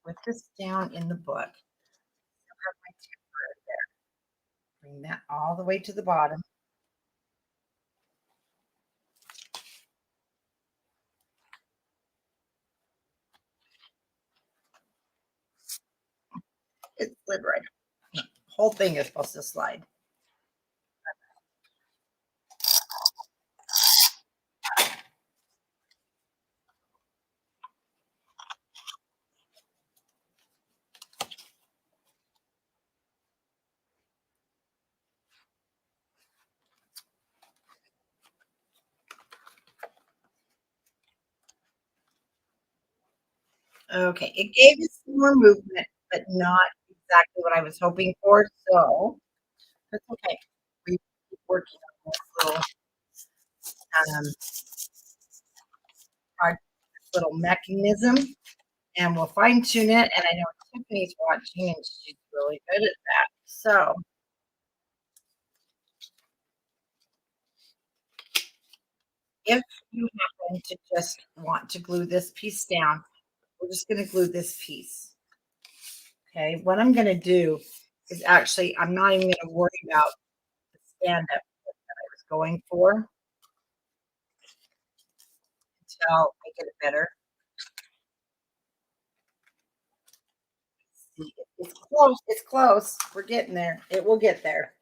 put this down in the book. I have my temporary there. Bring that all the way to the bottom. It slid right. The whole thing is supposed to slide. Okay, it gave us some more movement, but not exactly what I was hoping for. So that's okay. We keep working on this um, little mechanism, and we'll fine tune it. And I know Tiffany's watching, and she's really good at that. So if you happen to just want to glue this piece down, we're just going to glue this piece. Okay, what I'm going to do is actually, I'm not even going to worry about the stand up that I was going for until I get it better. See, it's close. It's close. We're getting there. It will get there.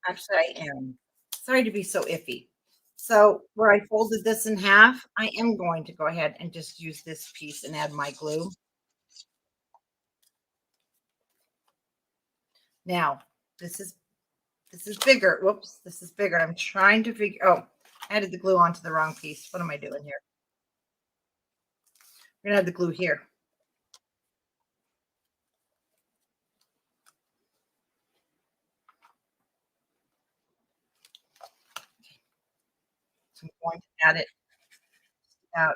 Actually, I am. Sorry to be so iffy. So where I folded this in half, I am going to go ahead and just use this piece and add my glue. Now, this is bigger. Whoops, this is bigger. I'm trying to figure, oh, I added the glue onto the wrong piece. What am I doing here? We're gonna add the glue here. So I'm going to add it about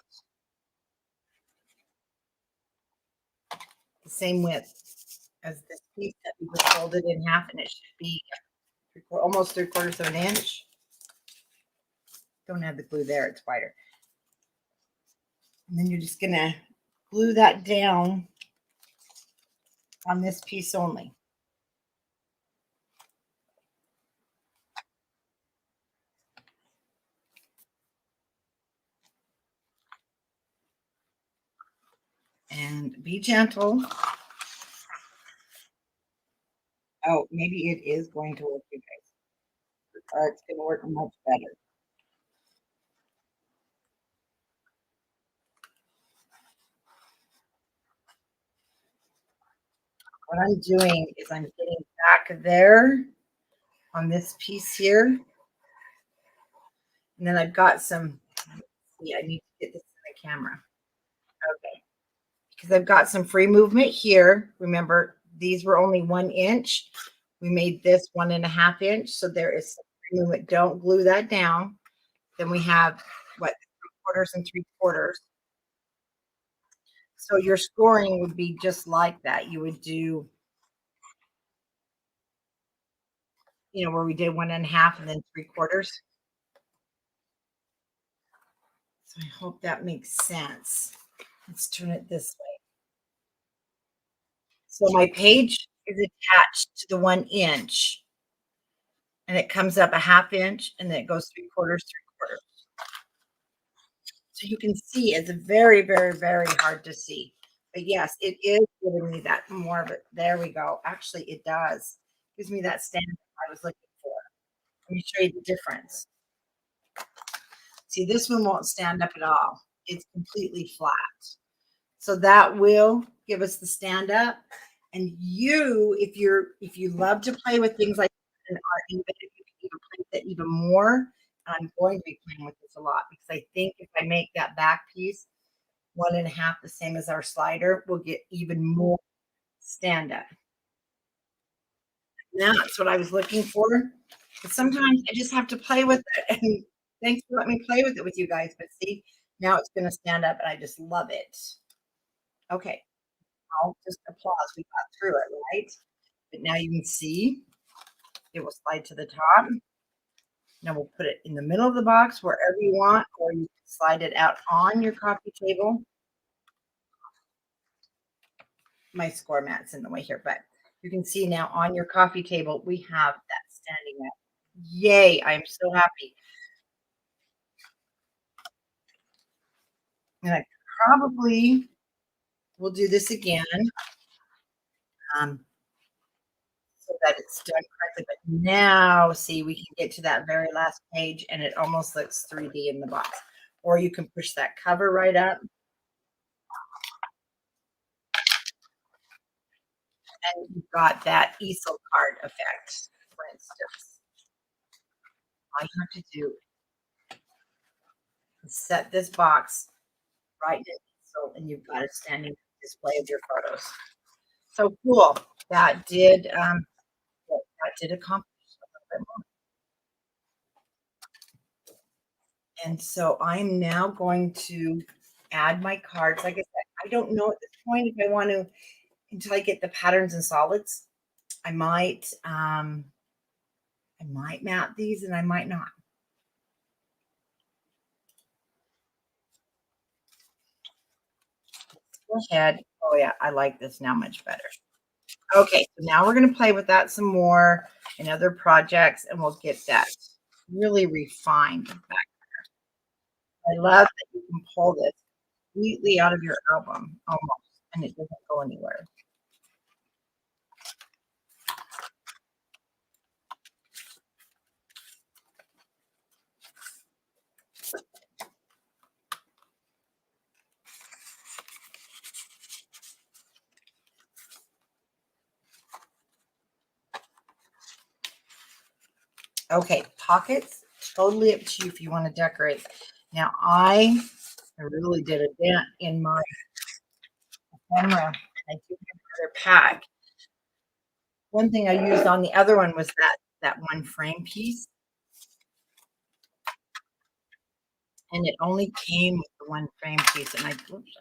the same width as this piece that we just folded in half, and it should be almost 3/4 of an inch. Don't add the glue there, it's wider. And then you're just gonna glue that down on this piece only. And be gentle. Oh, maybe it is going to work, you guys. It's going to work much better. What I'm doing is I'm getting back there on this piece here. And then I've got some, see, I need to get this in the camera. Okay. Because I've got some free movement here. Remember, these were only 1 inch. We made this 1.5 inch. So there is some free movement. Don't glue that down. Then we have what, 3/4 and 3/4. So your scoring would be just like that. You would do, where we did 1.5 and then 3/4. So I hope that makes sense. Let's turn it this way. So my page is attached to the 1 inch, and it comes up 1/2 inch, and then it goes 3/4, 3/4. So you can see it's very, very, very hard to see. But yes, it is giving me that more of it. There we go. Actually, it does. Gives me that stand I was looking for. Let me show you the difference. See, this one won't stand up at all. It's completely flat. So that will give us the stand up. And if you love to play with things like that in art, even if you can even play with it even more, I'm going to be playing with this a lot because I think if I make that back piece 1.5 the same as our slider, we'll get even more stand up. That's what I was looking for. But sometimes I just have to play with it. And thanks for letting me play with it with you guys. But see, now it's going to stand up and I just love it. Okay. I'll just applause. We got through it, right? But now you can see it will slide to the top. Now we'll put it in the middle of the box wherever you want, or you can slide it out on your coffee table. My score mat's in the way here, but you can see now on your coffee table, we have that standing up. Yay, I'm so happy. And I probably will do this again um, so that it's done correctly. But now, see, we can get to that very last page and it almost looks 3D in the box. Or you can push that cover right up and you've got that easel card effect, for instance. All you have to do is set this box right in the easel and you've got a standing display of your photos. So cool. That did accomplish a little bit more. And so I'm now going to add my cards. Like I said, I don't know at this point if I want to until I get the patterns and solids. I might map these and I might not. Go ahead. Oh yeah, I like this now much better. Okay, so now we're going to play with that some more in other projects and we'll get that really refined back there. I love that you can pull this completely out of your album almost and it doesn't go anywhere. Okay, pockets, totally up to you if you want to decorate. Now I really did a dent in my camera. I do have another pack. One thing I used on the other one was that one frame piece. And it only came with the one frame piece, and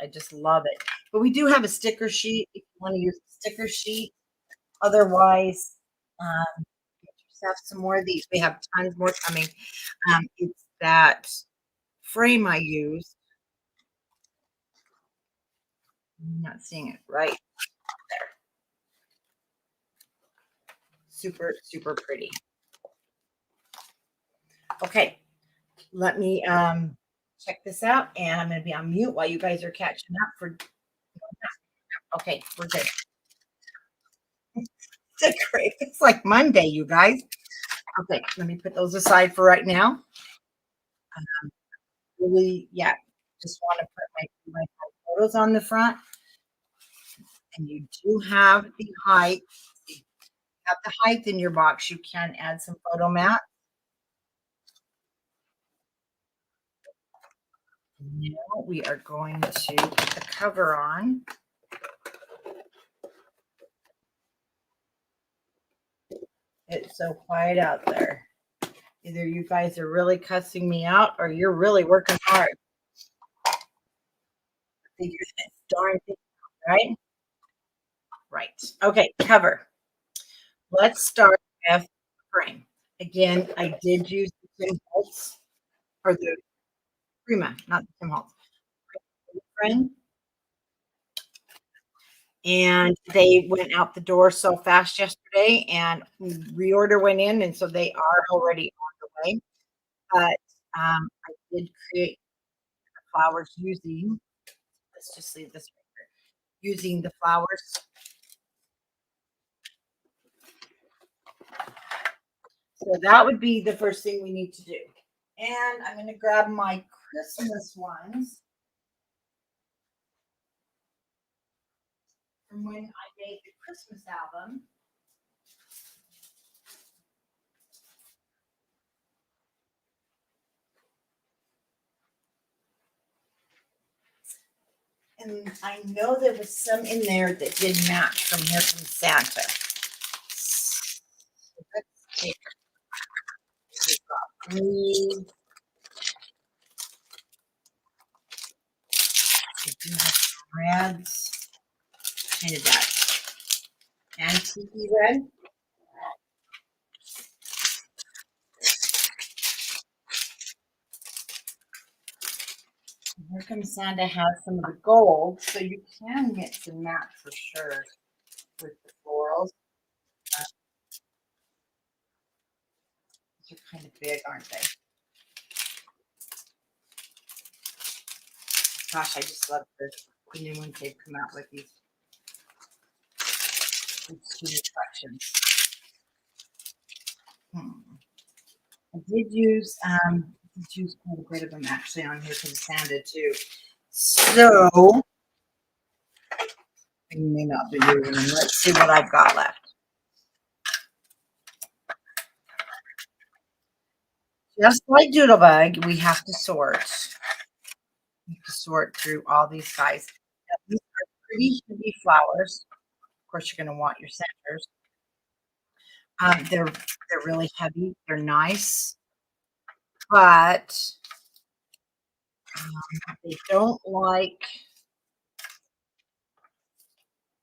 I just love it. But we do have a sticker sheet if you want to use the sticker sheet. Otherwise, get yourself some more of these. We have tons more coming. It's that frame I used. I'm not seeing it right there. Super, super pretty. Okay, let me check this out, and I'm going to be on mute while you guys are catching up for. Okay, we're good. Great. It's like Monday, you guys. Okay, let me put those aside for right now. Really, yeah, just want to put my photos on the front. And you do have the height. You have the height in your box. You can add some photo mat. Now we are going to put the cover on. It's so quiet out there. Either you guys are really cussing me out or you're really working hard. Figure this darn thing out, right? Right. Okay, cover. Let's start with frame. Again, I did use the Tim Holtz or the Prima, not the Tim Holtz. Friend. And they went out the door so fast yesterday, and reorder went in, and so they are already on the way. But I did create the flowers using. Let's just leave this right here. Using the flowers. So that would be the first thing we need to do. And I'm going to grab my Christmas ones from when I made the Christmas album. And I know there was some in there that did match from here from Santa. blue. I do have some reds. Kind of that antique red. Here comes Santa has some of the gold, so you can mix and match for sure with the florals. These are kind of big, aren't they? Gosh, I just love the new ones they've come out with these student collections. I did use quite a bit of them actually on here from Santa too. So I may not be using them. Let's see what I've got left. Just like Doodlebug, we have to sort. We have to sort through all these guys. Now, these are pretty heavy flowers. Of course, you're going to want your centers. They're really heavy. They're nice, but they don't like.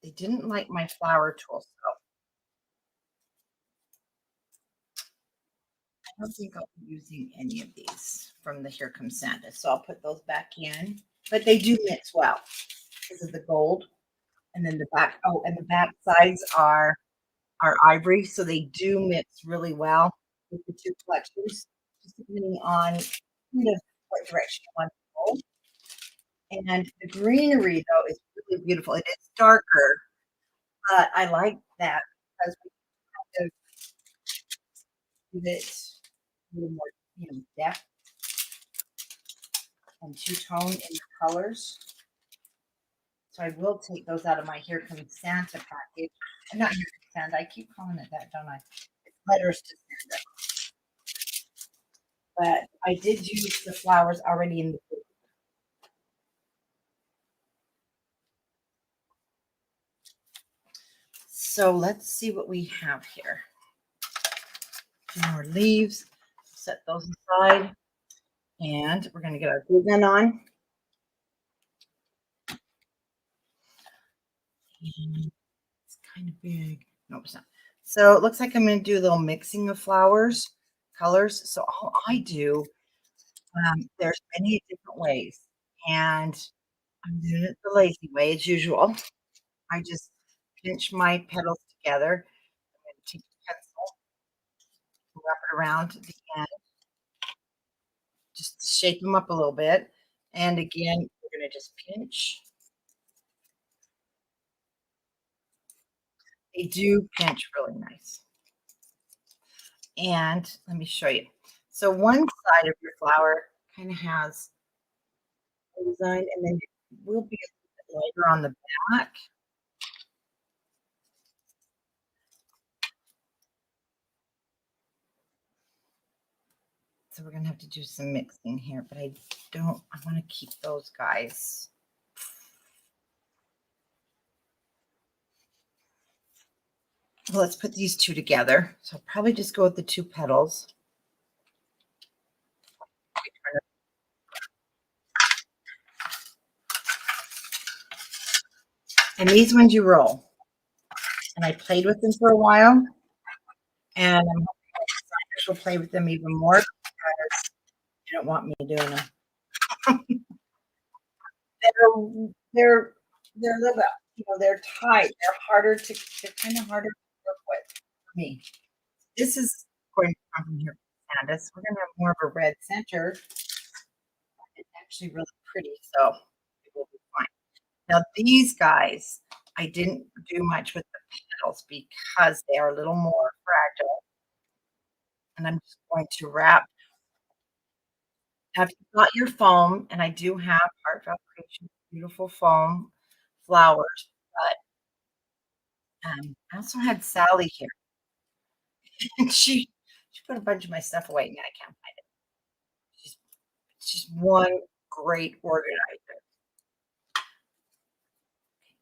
They didn't like my flower tool, so I don't think I'll be using any of these from the Here Comes Santa. So I'll put those back in, but they do mix well because of the gold. And then the back, oh, and the back sides are ivory, so they do mix really well with the two collections, just depending on kind of what direction you want to go. And the greenery, though, is really beautiful. It is darker, but I like that because we kind of give it a little more, depth and two-tone in the colors. So I will take those out of my Here Comes Santa package. And not Here Comes Santa. I keep calling it that, don't I? It's Letters to Santa. But I did use the flowers already in the book. So let's see what we have here. More leaves. Set those aside. And we're going to get our glue gun on. It's kind of big. Nope, it's not. So it looks like I'm going to do a little mixing of flowers, colors. So all I do, there's many different ways. And I'm doing it the lazy way as usual. I just pinch my petals together. I'm going to take the pencil, wrap it around the end, just to shape them up a little bit. And again, we're going to just pinch. They do pinch really nice. And let me show you. So one side of your flower kind of has a design, and then it will be a little bit lighter on the back. So we're going to have to do some mixing here, but I want to keep those guys. Well, let's put these two together. So I'll probably just go with the two petals. And these ones you roll. And I played with them for a while. And I'm hoping my designers will play with them even more because they don't want me doing them. they're a little bit, they're tight. They're kind of harder to work with for me. This is going to come from here, Candace. We're going to have more of a red center. It's actually really pretty, so it will be fine. Now these guys, I didn't do much with the petals because they are a little more fragile. And I'm just going to wrap. Now, if you've got your foam, and I do have Heartfelt Creations beautiful foam flowers, but I also had Sally here, and she put a bunch of my stuff away, and I can't find it. She's one great organizer.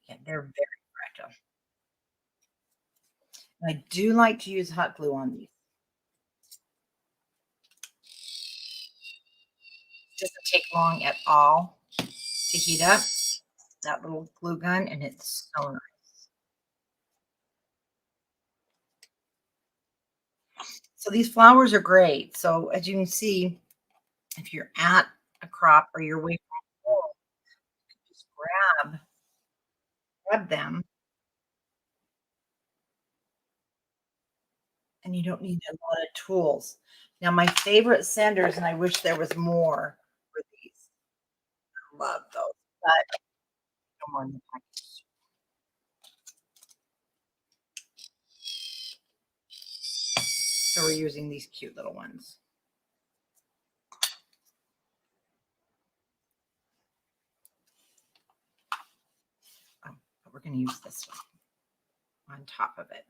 Yeah, they're very fragile. I do like to use hot glue on these. doesn't take long at all to heat up, that little glue gun, and it's so nice. So these flowers are great. So as you can see, if you're at a crop or you're away from home, just grab them, and you don't need a lot of tools. Now, my favorite sanders, and I wish there was more, were these. I love those, but no more in the package. So we're using these cute little ones. Oh, but we're going to use this one on top of it.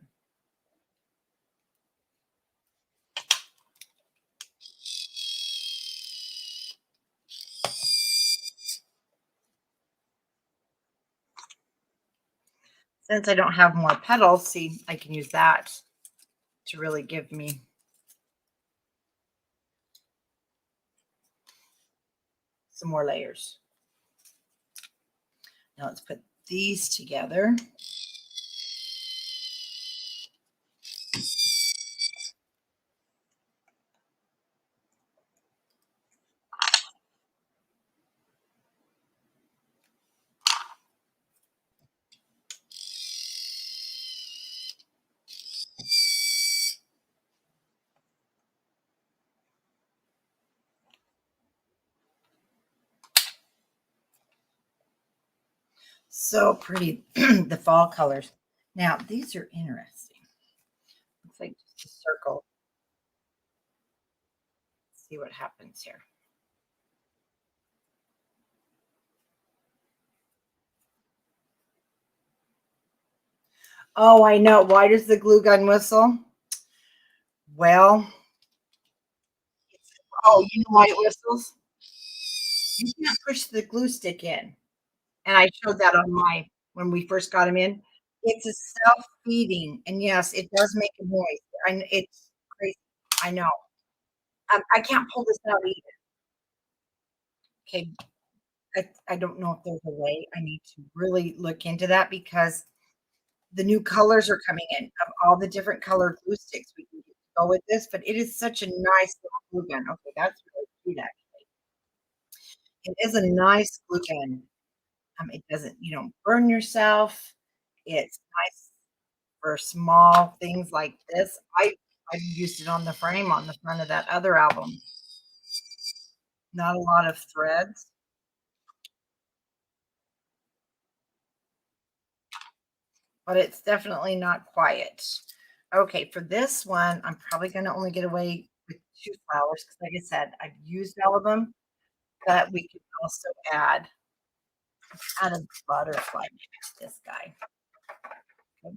Since I don't have more petals, see, I can use that to really give me some more layers. Now let's put these together. So pretty, the fall colors. Now, these are interesting. Looks like just a circle. Let's see what happens here. Oh, I know. Why does the glue gun whistle? Well, oh, you know why it whistles? You can't push the glue stick in. And I showed that on my when we first got them in. It's a self-feeding, and yes, it does make a noise, and it's crazy. I know. I can't pull this out either. Okay, I don't know if there's a way. I need to really look into that because the new colors are coming in of all the different colored glue sticks we can go with this, but it is such a nice little glue gun. Okay, that's really cute, actually. It is a nice glue gun. It doesn't, you don't burn yourself. It's nice for small things like this. I used it on the frame on the front of that other album. Not a lot of threads, but it's definitely not quiet. Okay, for this one, I'm probably gonna only get away with 2 flowers because, like I said, I've used all of them, but we could also add a butterfly to this guy. Okay.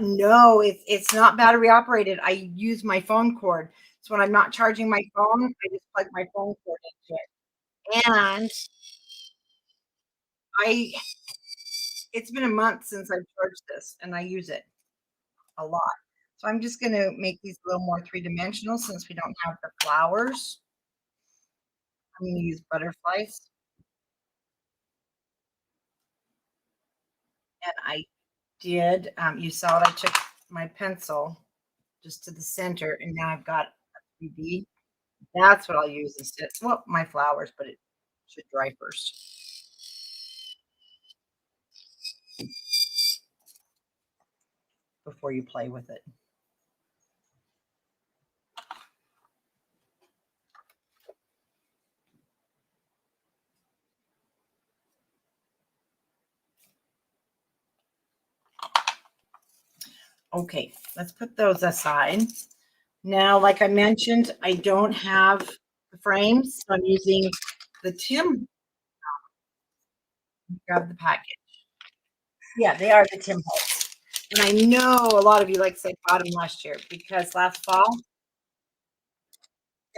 No, it's not battery operated. I use my phone cord. So when I'm not charging my phone, I just plug my phone cord into it. And I it's been a month since I've charged this, and I use it a lot. So I'm just gonna make these a little more three-dimensional since we don't have the flowers. I'm gonna use butterflies, and I did, you saw it, I took my pencil just to the center, and now I've got a 3D. That's what I'll use instead, well, my flowers, but it should dry first before you play with it. Okay, let's put those aside. Now, like I mentioned, I don't have the frames, so I'm using the Tim. Grab the package. Yeah, they are the Tim Holtz. And I know a lot of you, like said, bought them last year because last fall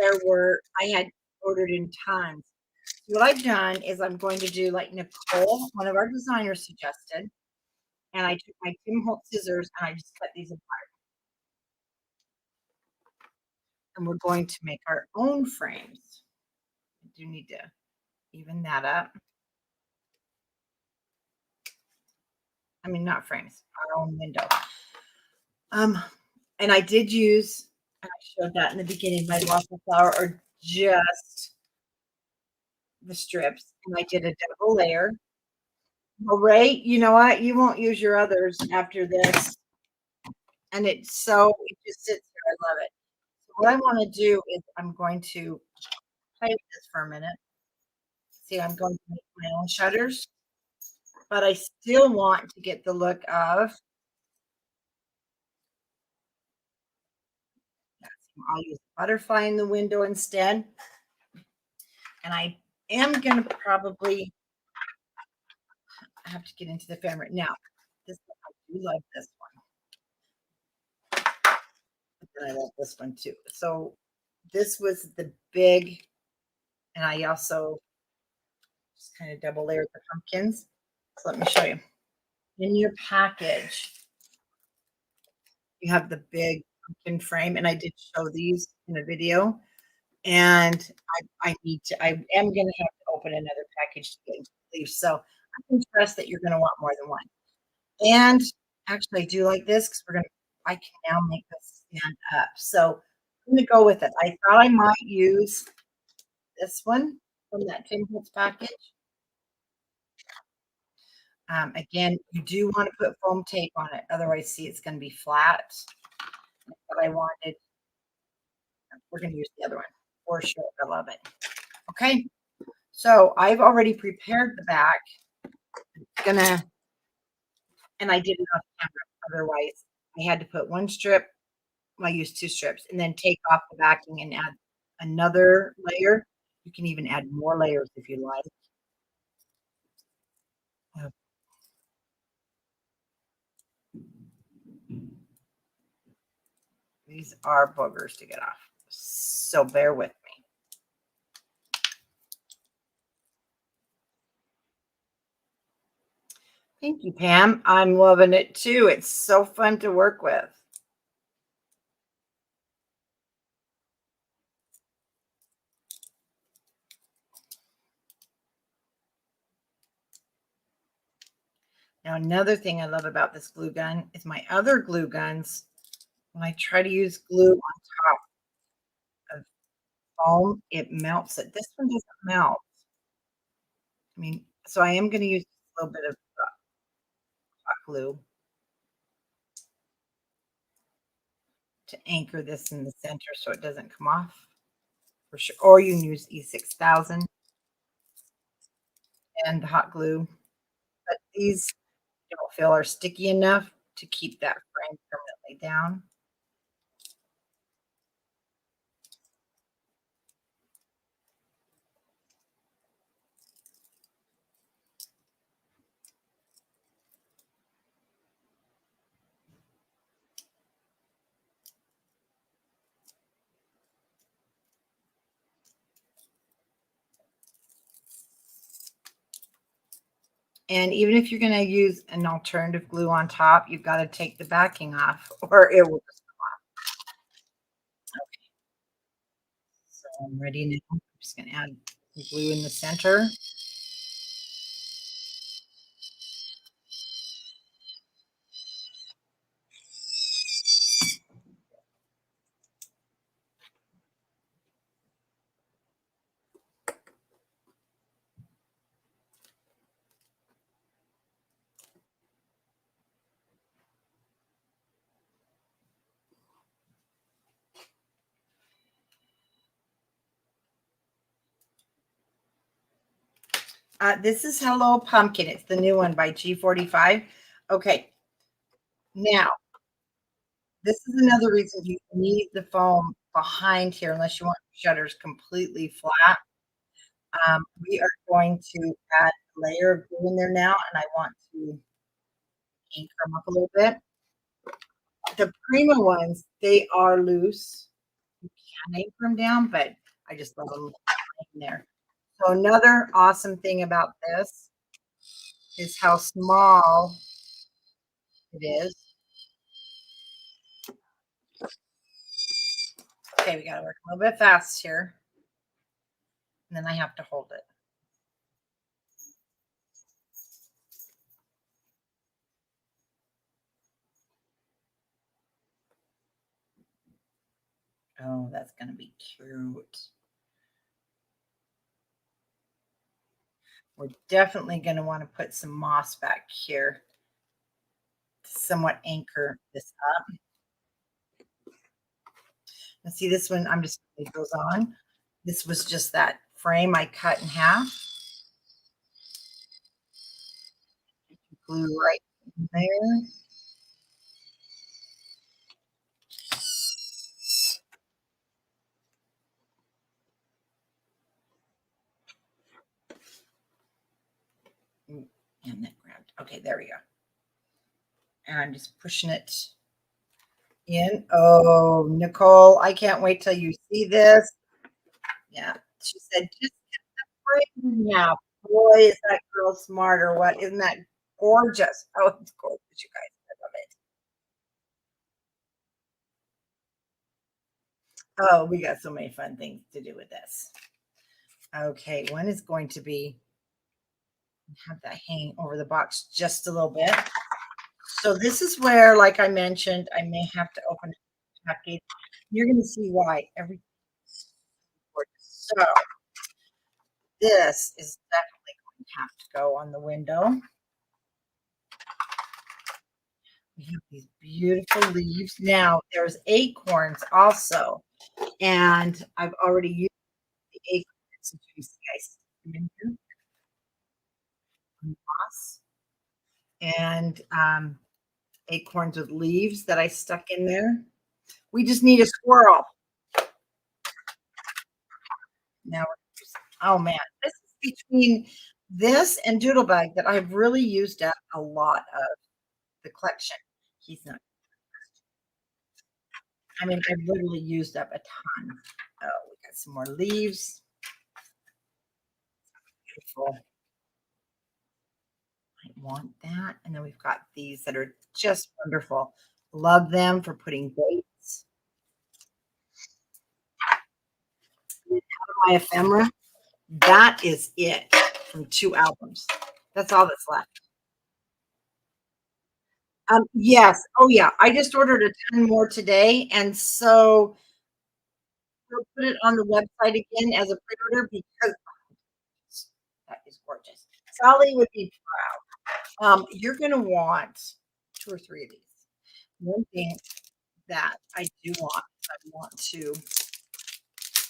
I had ordered in tons. What I've done is I'm going to do like Nicole, one of our designers suggested, and I took my Tim Holtz scissors and I just cut these apart. and we're going to make our own frames. I do need to even that up. I mean, not frames, our own window. Um, and I did use, and I showed that in the beginning, my waffle flower or just the strips, and I did a double layer. Well, Ray, you know what? You won't use your others after this, and it just sits there. I love it. So what I want to do is I'm going to play with this for a minute. See, I'm going to make my own shutters, but I still want to get the look of. I'll use butterfly in the window instead, and I am going to probably have to get into the fabric now. This I do love this one. And I love this one too. So this was the big, and I also just kind of double layered the pumpkins. So let me show you. In your package, you have the big pumpkin frame, and I did show these in a video. And I am going to have to open another package to get into the leaves. So I can trust that you're going to want more than one. And actually, I do like this because I can now make this stand up. So I'm going to go with it. I thought I might use this one from that Tim Holtz package. Again, you do want to put foam tape on it. Otherwise, see, it's going to be flat. But I wanted, we're going to use the other one for sure. I love it. Okay. So I've already prepared the back. And I did it off camera. Otherwise, I had to put one strip. I used two strips and then take off the backing and add another layer. You can even add more layers if you like. Uh, These are boogers to get off. So bear with me. Thank you, Pam. I'm loving it too. It's so fun to work with. Now, another thing I love about this glue gun is my other glue guns. When I try to use glue on top of foam, it melts it. This one doesn't melt. I mean, so I am going to use a little bit of hot glue to anchor this in the center so it doesn't come off for sure. Or you can use E6000 and the hot glue. But these don't feel are sticky enough to keep that frame permanently down. And even if you're going to use an alternative glue on top, you've got to take the backing off or it will just come off. Okay. So I'm ready now. I'm just going to add some glue in the center. This is Hello Pumpkin. It's the new one by G45. Okay. Now, this is another reason you need the foam behind here unless you want your shutters completely flat. We are going to add a layer of glue in there now, and I want to anchor them up a little bit. The Prima ones, they are loose. You can anchor them down, but I just love them in there. So another awesome thing about this is how small it is. Okay, we got to work a little bit fast here. And then I have to hold it. Oh, that's going to be cute. We're definitely going to want to put some moss back here to somewhat anchor this up. And see this one, I'm just going to leave those on. This was just that frame I cut in half. Glue right in there. And that grabbed. Okay, there we go. And I'm just pushing it in. Oh, Nicole, I can't wait till you see this. Yeah, she said, just get the frame now. Boy, is that girl smart or what? Isn't that gorgeous? Oh, it's gorgeous, you guys. I love it. Oh, we got so many fun things to do with this. Okay, one is going to be have that hang over the box just a little bit. So this is where, like I mentioned, I may have to open the package. You're going to see why everything is gorgeous. So this is definitely going to have to go on the window. We have these beautiful leaves. Now there's acorns also, and I've already used the acorns. Did you see I stick them in here? Moss and acorns with leaves that I stuck in there. We just need a squirrel. Now, oh man, this is between this and Doodlebug that I've really used up a lot of the collection. He's not. I mean, I've literally used up a ton. Oh, we got some more leaves. Beautiful. I want that. And then we've got these that are just wonderful. Love them for putting dates. My ephemera. That is it from 2 albums. That's all that's left. Yes. Oh, yeah. I just ordered a ton more today, and so we'll put it on the website again as a pre-order because that is gorgeous. Sally would be proud. You're gonna want 2 or 3 of these. One thing that I do want, I want to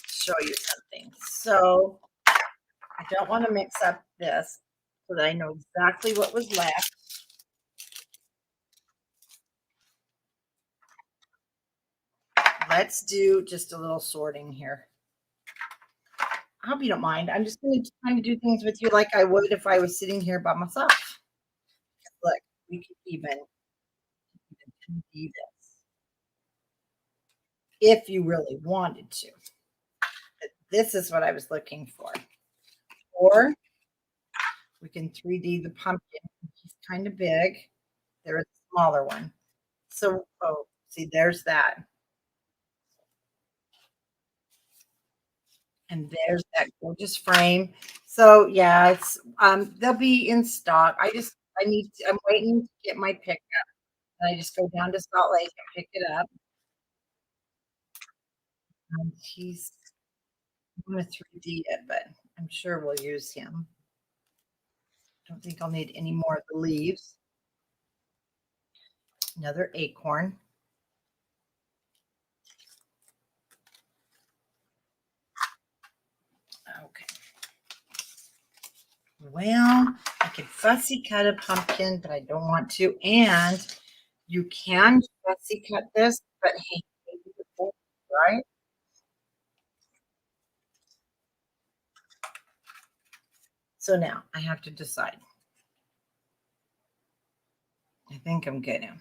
show you something. So I don't want to mix up this so that I know exactly what was left. Let's do just a little sorting here. I hope you don't mind. I'm just going to try to do things with you like I would if I was sitting here by myself. Look, we could even do this if you really wanted to. But this is what I was looking for. Or we can 3D the pumpkin. He's kind of big. There is a smaller one. So, oh, see, there's that. And there's that gorgeous frame. So yeah, it's they'll be in stock. I'm waiting to get my pickup. And I just go down to Salt Lake and pick it up. He's I'm gonna 3D it, but I'm sure we'll use him. Don't think I'll need any more of the leaves. Another acorn. Okay. Well, I could fussy cut a pumpkin, but I don't want to. And you can fussy cut this, but hey, right? So now I have to decide. I think I'm good now.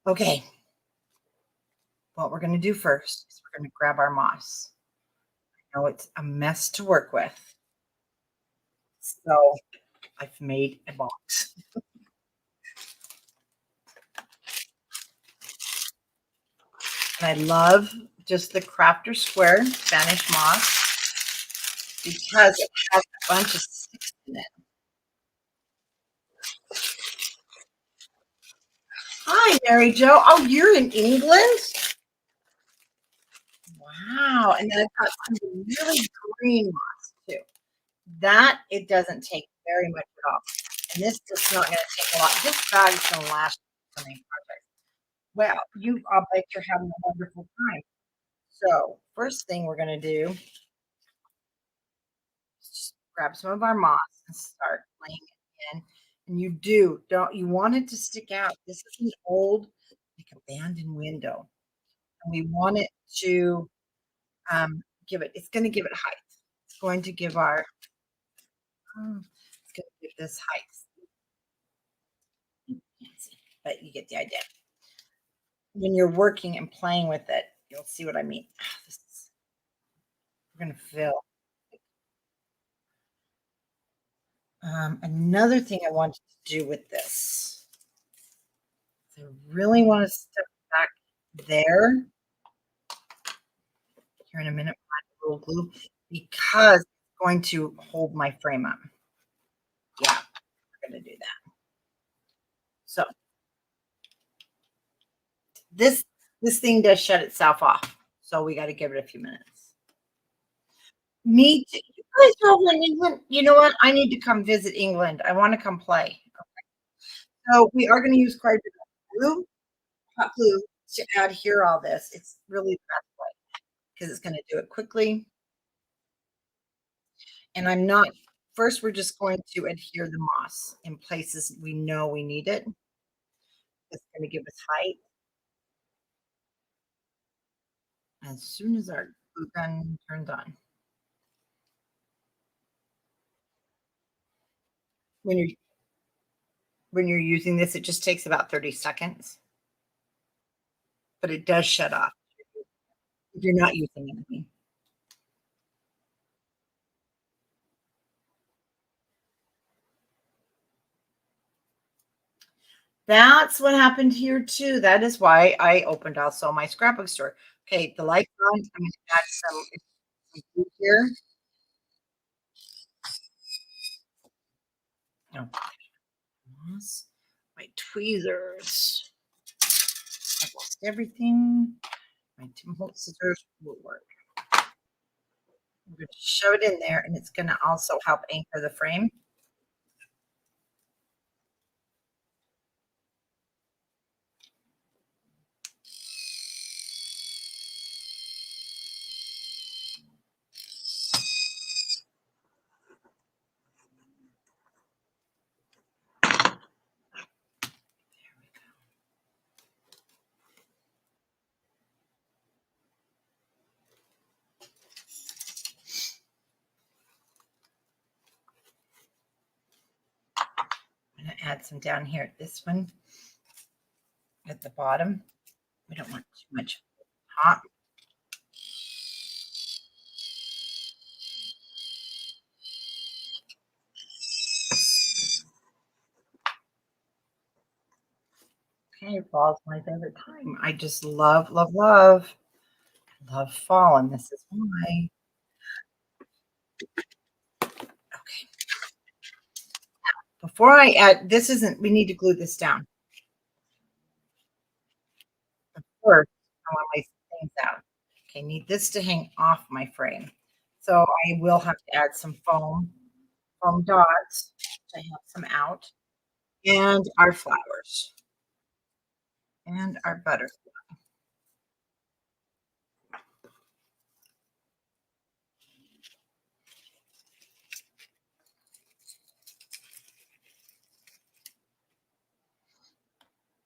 Okay. What we're going to do first is we're going to grab our moss. I know it's a mess to work with. So I've made a box. And I love just the crafter square Spanish moss because it has a bunch of sticks in it. Hi, Mary Jo. Oh, you're in England? Wow. And then I've got some really green moss too. That it doesn't take very much at all. And this is not going to take a lot. This bag's going to last so many projects. Well, I'll bet you're having a wonderful time. So, first thing we're going to do is just grab some of our moss and start laying it in. And don't you want it to stick out? This is an old, like abandoned window. And we want it to it's going to give it height. It's going to give it's going to give this height. You can't see, but you get the idea. When you're working and playing with it, you'll see what I mean. We're going to fill. Another thing I wanted to do with this, I really want to step back there. Here in a minute, little glue because it's going to hold my frame up. Yeah, we're going to do that. So this thing does shut itself off, so we got to give it a few minutes. Me too. You guys are over in England. You know what? I need to come visit England. I want to come play. So we are going to use quite a bit of glue, hot glue, to adhere all this. It's really the best way because it's going to do it quickly. And first we're just going to adhere the moss in places we know we need it. It's going to give us height. As soon as our glue gun turns on. When you're using this, it just takes about 30 seconds. But it does shut off if you're not using anything. That's what happened here too. That is why I opened also my scrapbook store. Okay, the light's on. I'm going to add some glue here. No. My tweezers. I lost everything. My Tim Holtz scissors will work. I'm going to shove it in there, and it's going to also help anchor the frame. I'm going to add some down here. This one at the bottom. We don't want too much hot. Okay, fall's my favorite time. I just love, love, love. I love fall, and this is why. Okay. Before I add, we need to glue this down. First, I want my things out. Okay, need this to hang off my frame. So I will have to add some foam dots to help some out, and our flowers, and our butterfly.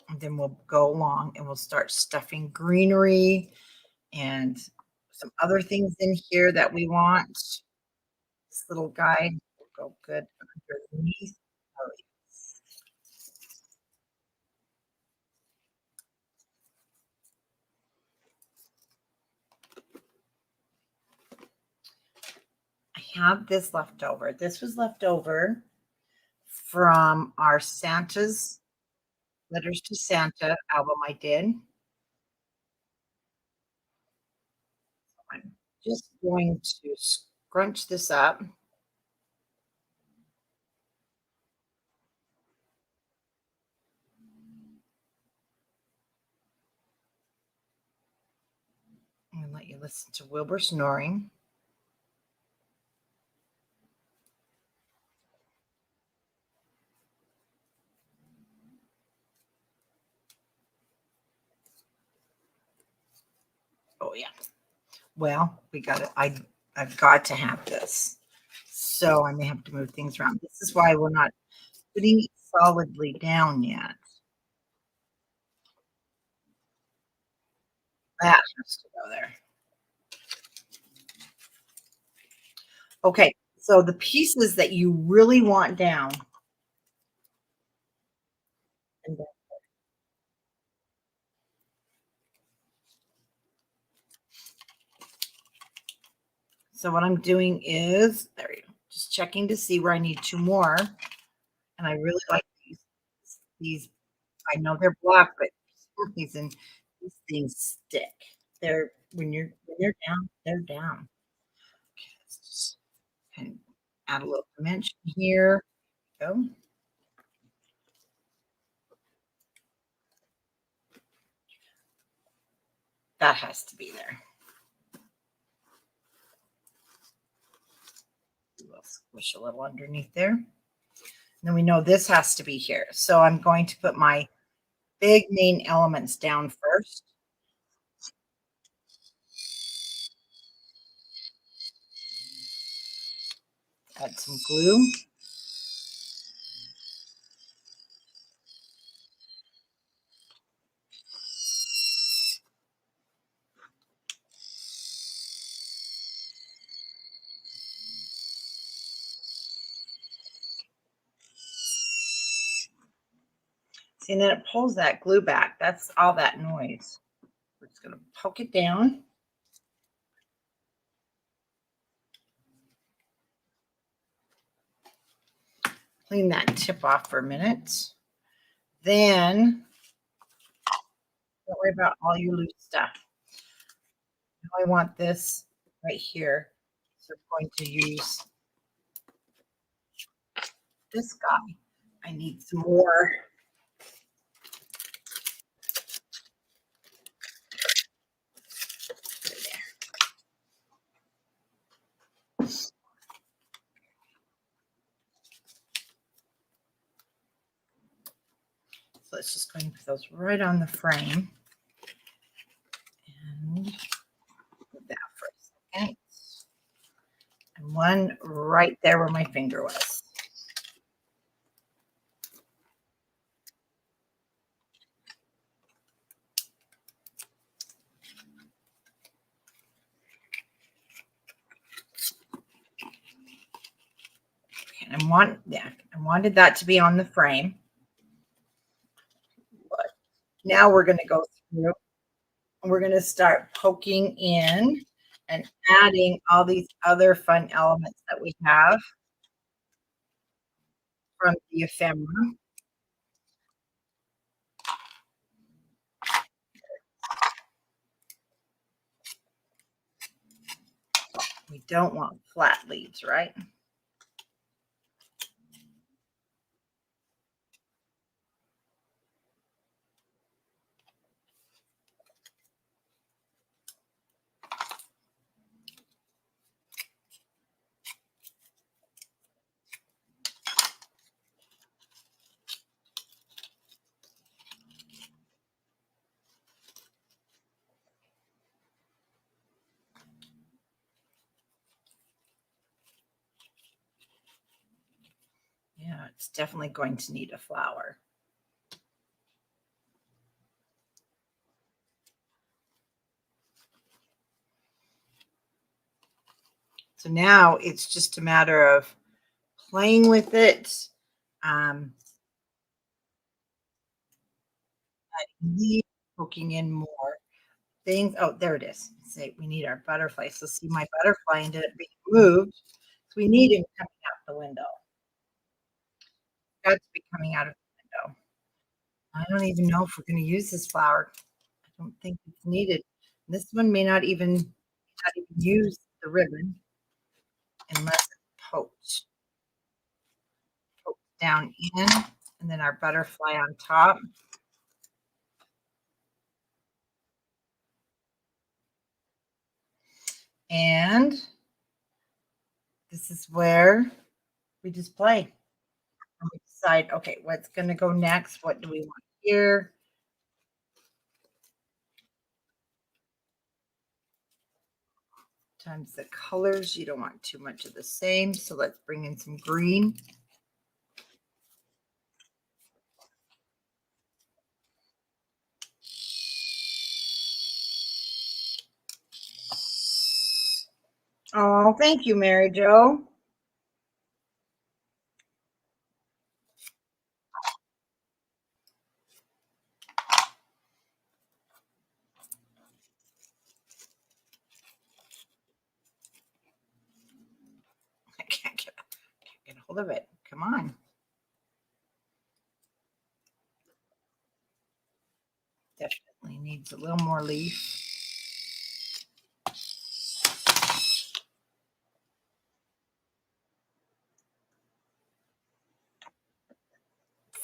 And then we'll go along and we'll start stuffing greenery and some other things in here that we want. This little guy will go good underneath. Oh, I have this left over. This was left over from our Santa's Letters to Santa album I did. just going to scrunch this up and let you listen to Wilbur snoring. Oh yeah. Well, we got it. I've got to have this. So I may have to move things around. This is why we're not putting it solidly down yet. That has to go there. Okay, so the pieces that you really want down. And so what I'm doing is, there you go, just checking to see where I need two more. And I really like these. I know they're black, but for some reason these things stick. They're when you're down, they're down. Okay, let's just kind of add a little dimension here. Go. That has to be there. We'll squish a little underneath there. And then we know this has to be here. So I'm going to put my big main elements down first. Add some glue. See, and then it pulls that glue back. That's all that noise. We're just going to poke it down. Clean that tip off for a minute. Then, don't worry about all your loose stuff. Now I want this right here. So I'm going to use this guy. I need some more. So let's just go and put those right on the frame. And put that for a second. And one right there where my finger was. And I wanted that to be on the frame. But now we're going to go through and we're going to start poking in and adding all these other fun elements that we have from the ephemera. We don't want flat leaves, right? Yeah, it's definitely going to need a flower. So now it's just a matter of playing with it. Poking in more things. Oh, there it is. Say we need our butterfly. So see, my butterfly ended up being moved. So we need him coming out the window. Got to be coming out of the window. I don't even know if we're going to use this flower. I don't think it's needed. This one may not even not even use the ribbon unless it's poked down in, and then our butterfly on top. And this is where we just play. And we decide, okay, what's going to go next? What do we want here? Times the colors. You don't want too much of the same. So let's bring in some green. Oh, thank you, Mary Jo. I can't get a hold of it. Come on. Definitely needs a little more leaf.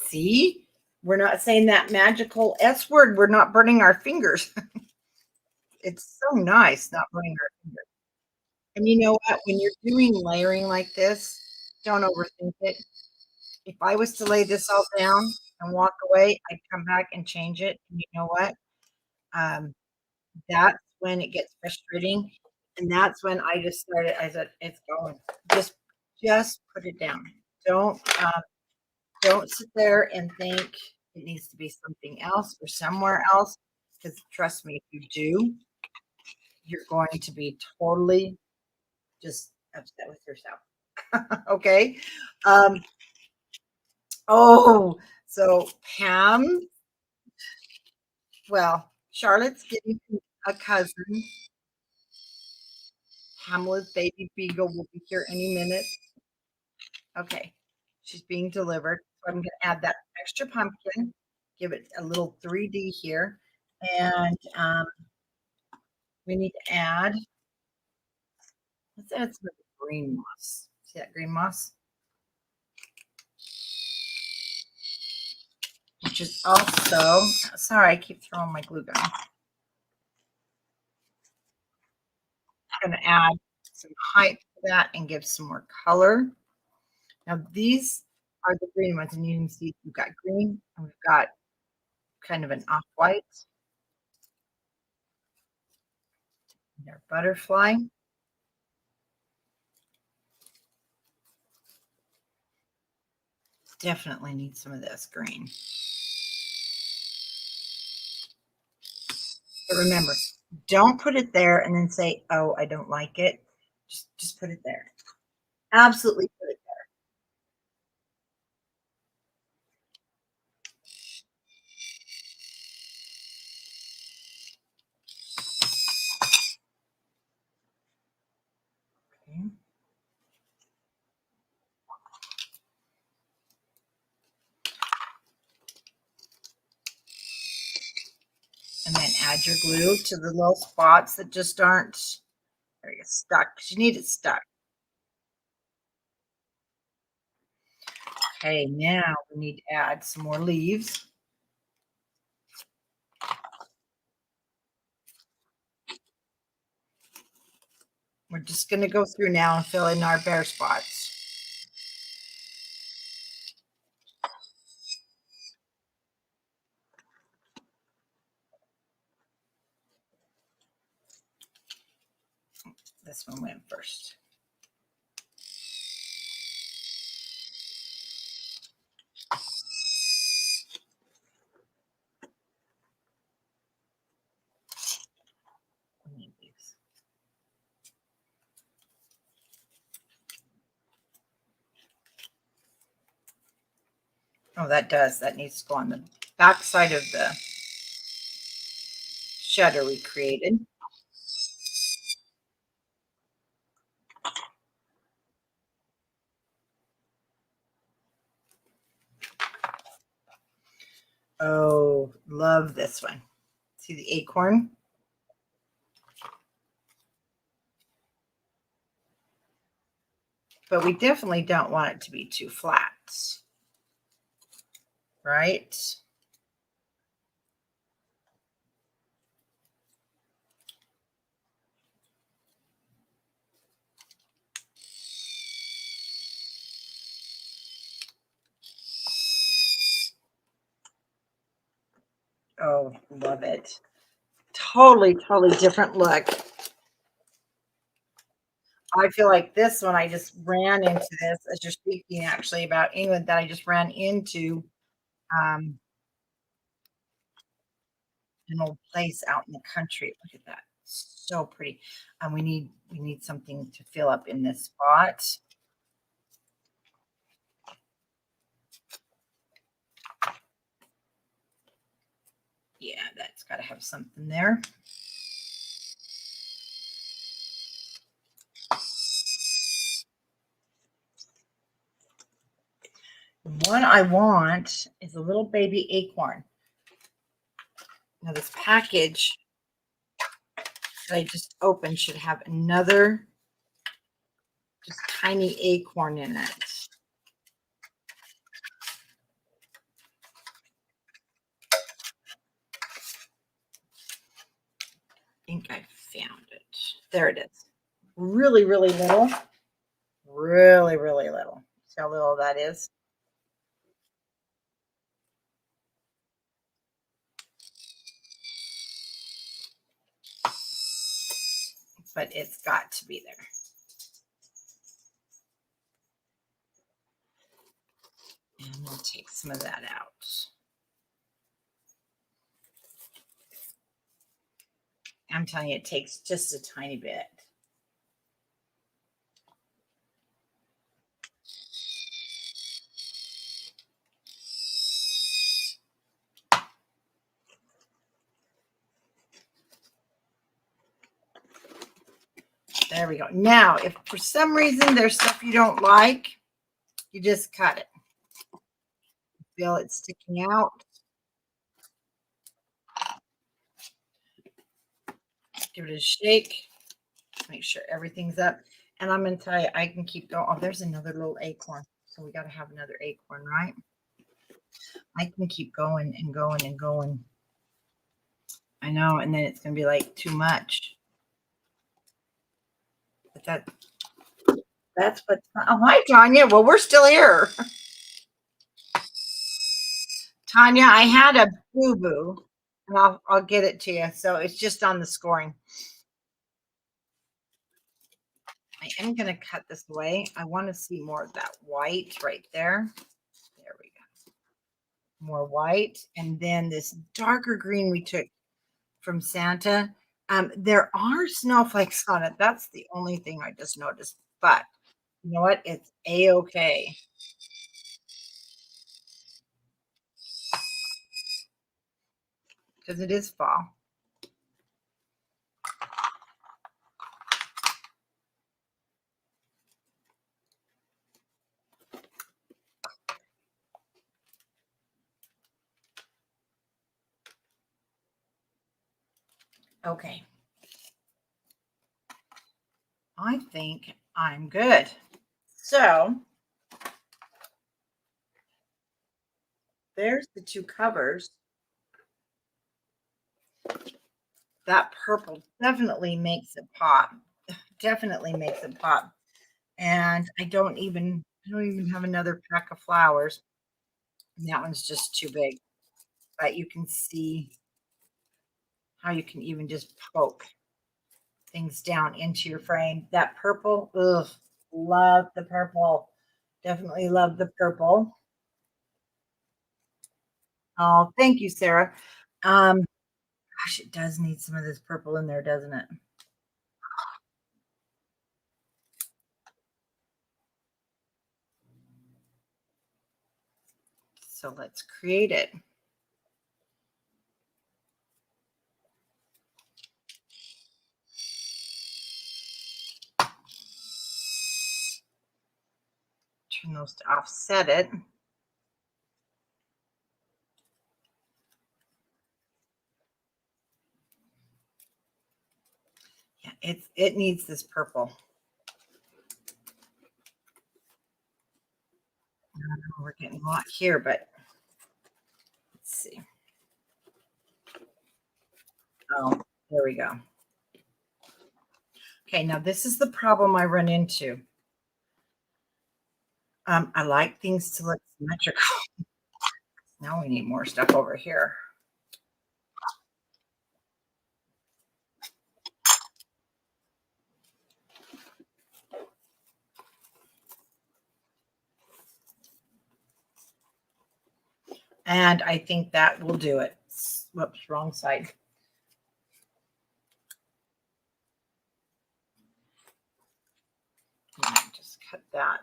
See, we're not saying that magical S word. We're not burning our fingers. It's so nice not burning our fingers. And you know what? When you're doing layering like this, don't overthink it. If I was to lay this all down and walk away, I'd come back and change it. And you know what? Um, that's when it gets frustrating. And that's when I just started, I said, it's going. Just put it down. Don't sit there and think it needs to be something else or somewhere else. Because trust me, if you do, you're going to be totally just upset with yourself. Okay. Um, oh, so Pam, well, Charlotte's getting a cousin. Pamela's baby beagle will be here any minute. Okay. She's being delivered. So I'm going to add that extra pumpkin, give it a little 3D here. And we need to add, let's add some of the green moss. See that green moss? Which is also, sorry, I keep throwing my glue gun. I'm going to add some height to that and give some more color. Now these are the green ones, and you can see we've got green and we've got kind of an off-white. Our butterfly. Definitely need some of this green. But remember, don't put it there and then say, oh, I don't like it. Just put it there. Absolutely put it there. Okay. And then add your glue to the little spots that just aren't there, you stuck, because you need it stuck. Okay, now we need to add some more leaves. We're just going to go through now and fill in our bare spots. This one went first. Oh, that does. That needs to go on the back side of the shutter we created. Oh, love this one. See the acorn? but we definitely don't want it to be too flat. Right? Oh, love it. Totally, totally different look. I feel like this one, I just ran into this as you're speaking actually about England, that I just ran into um, an old place out in the country. Look at that. So pretty. And we need something to fill up in this spot. Yeah, that's got to have something there. The one I want is a little baby acorn. Now this package that I just opened should have another just tiny acorn in it. I think I found it. There it is. Really, really little. Really, really little. See how little that is? But it's got to be there. And we'll take some of that out. I'm telling you, it takes just a tiny bit. There we go. Now, if for some reason there's stuff you don't like, you just cut it. Feel it sticking out. Give it a shake. Make sure everything's up. And I'm going to tell you, I can keep going. Oh, there's another little acorn. So we got to have another acorn, right? I can keep going and going and going. I know. And then it's going to be like too much. But that's what. Oh, hi, Tanya. Well, we're still here. Tanya, I had a boo-boo. And I'll get it to you. So it's just on the scoring. I am going to cut this away. I want to see more of that white right there. There we go. More white. And then this darker green we took from Santa. There are snowflakes on it. That's the only thing I just noticed. But you know what? It's A-okay. Because it is fall. Okay. I think I'm good. So there's the two covers. That purple definitely makes it pop. Definitely makes it pop. And I don't even have another pack of flowers. And that one's just too big. But you can see how you can even just poke things down into your frame. That purple, ugh, love the purple. Definitely love the purple. Oh, thank you, Sarah. Gosh, it does need some of this purple in there, doesn't it? So let's create it. Turn those to offset it. Yeah, it needs this purple. We're getting a lot here, but let's see. Oh, there we go. Okay, now this is the problem I run into. I like things to look symmetrical. Now we need more stuff over here. And I think that will do it. Whoops, wrong side. Just cut that.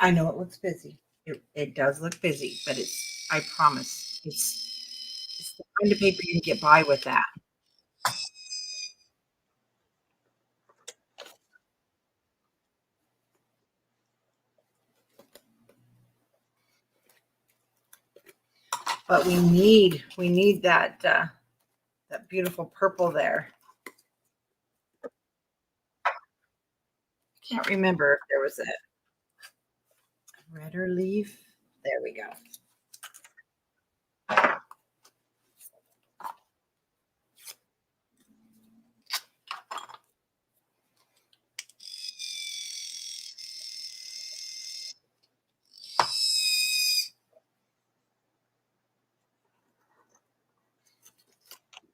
I know it looks busy. It does look busy, but I promise, it's the kind of paper you can get by with that. But we need that beautiful purple there. Can't remember if there was a redder leaf. There we go.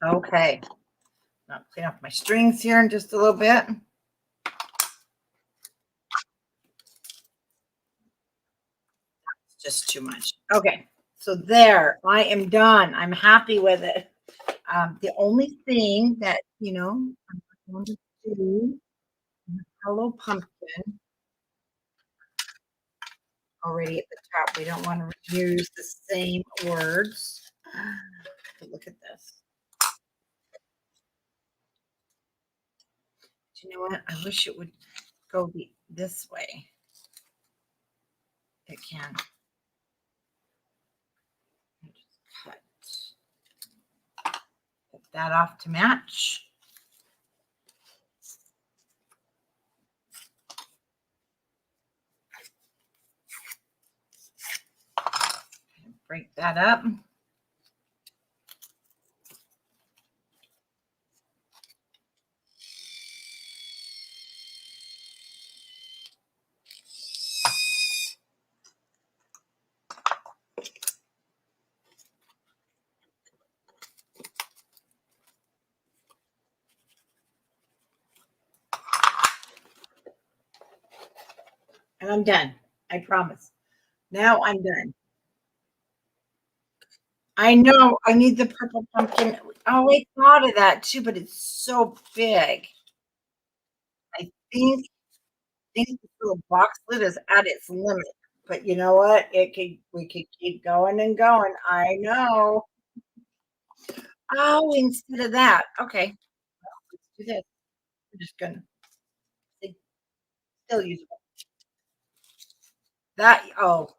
Okay. Now clean up my strings here in just a little bit. It's just too much. Okay. So there, I am done. I'm happy with it. The only thing that, I'm going to do, hello pumpkin, already at the top. We don't want to use the same words. But look at this. Do you know what? I wish it would go this way. It can. Just cut that off to match. Break that up. And I'm done. I promise. Now I'm done. I know I need the purple pumpkin. Oh, I thought of that too, but it's so big. I think this little box lid is at its limit. But you know what? We could keep going and going. I know. Oh, instead of that. Okay, let's do this. I'm just gonna still use that. Oh,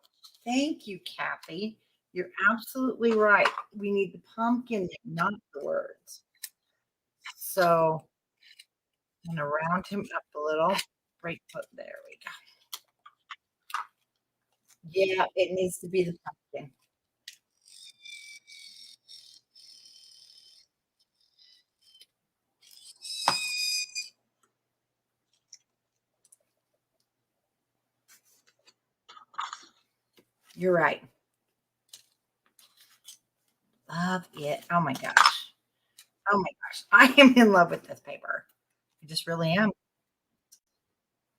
thank you, Kathy. You're absolutely right. We need the pumpkin, not the words. So I'm gonna round him up a little. Break foot. There we go. Yeah, it needs to be the pumpkin. You're right. Love it. Oh my gosh. Oh my gosh. I am in love with this paper. I just really am.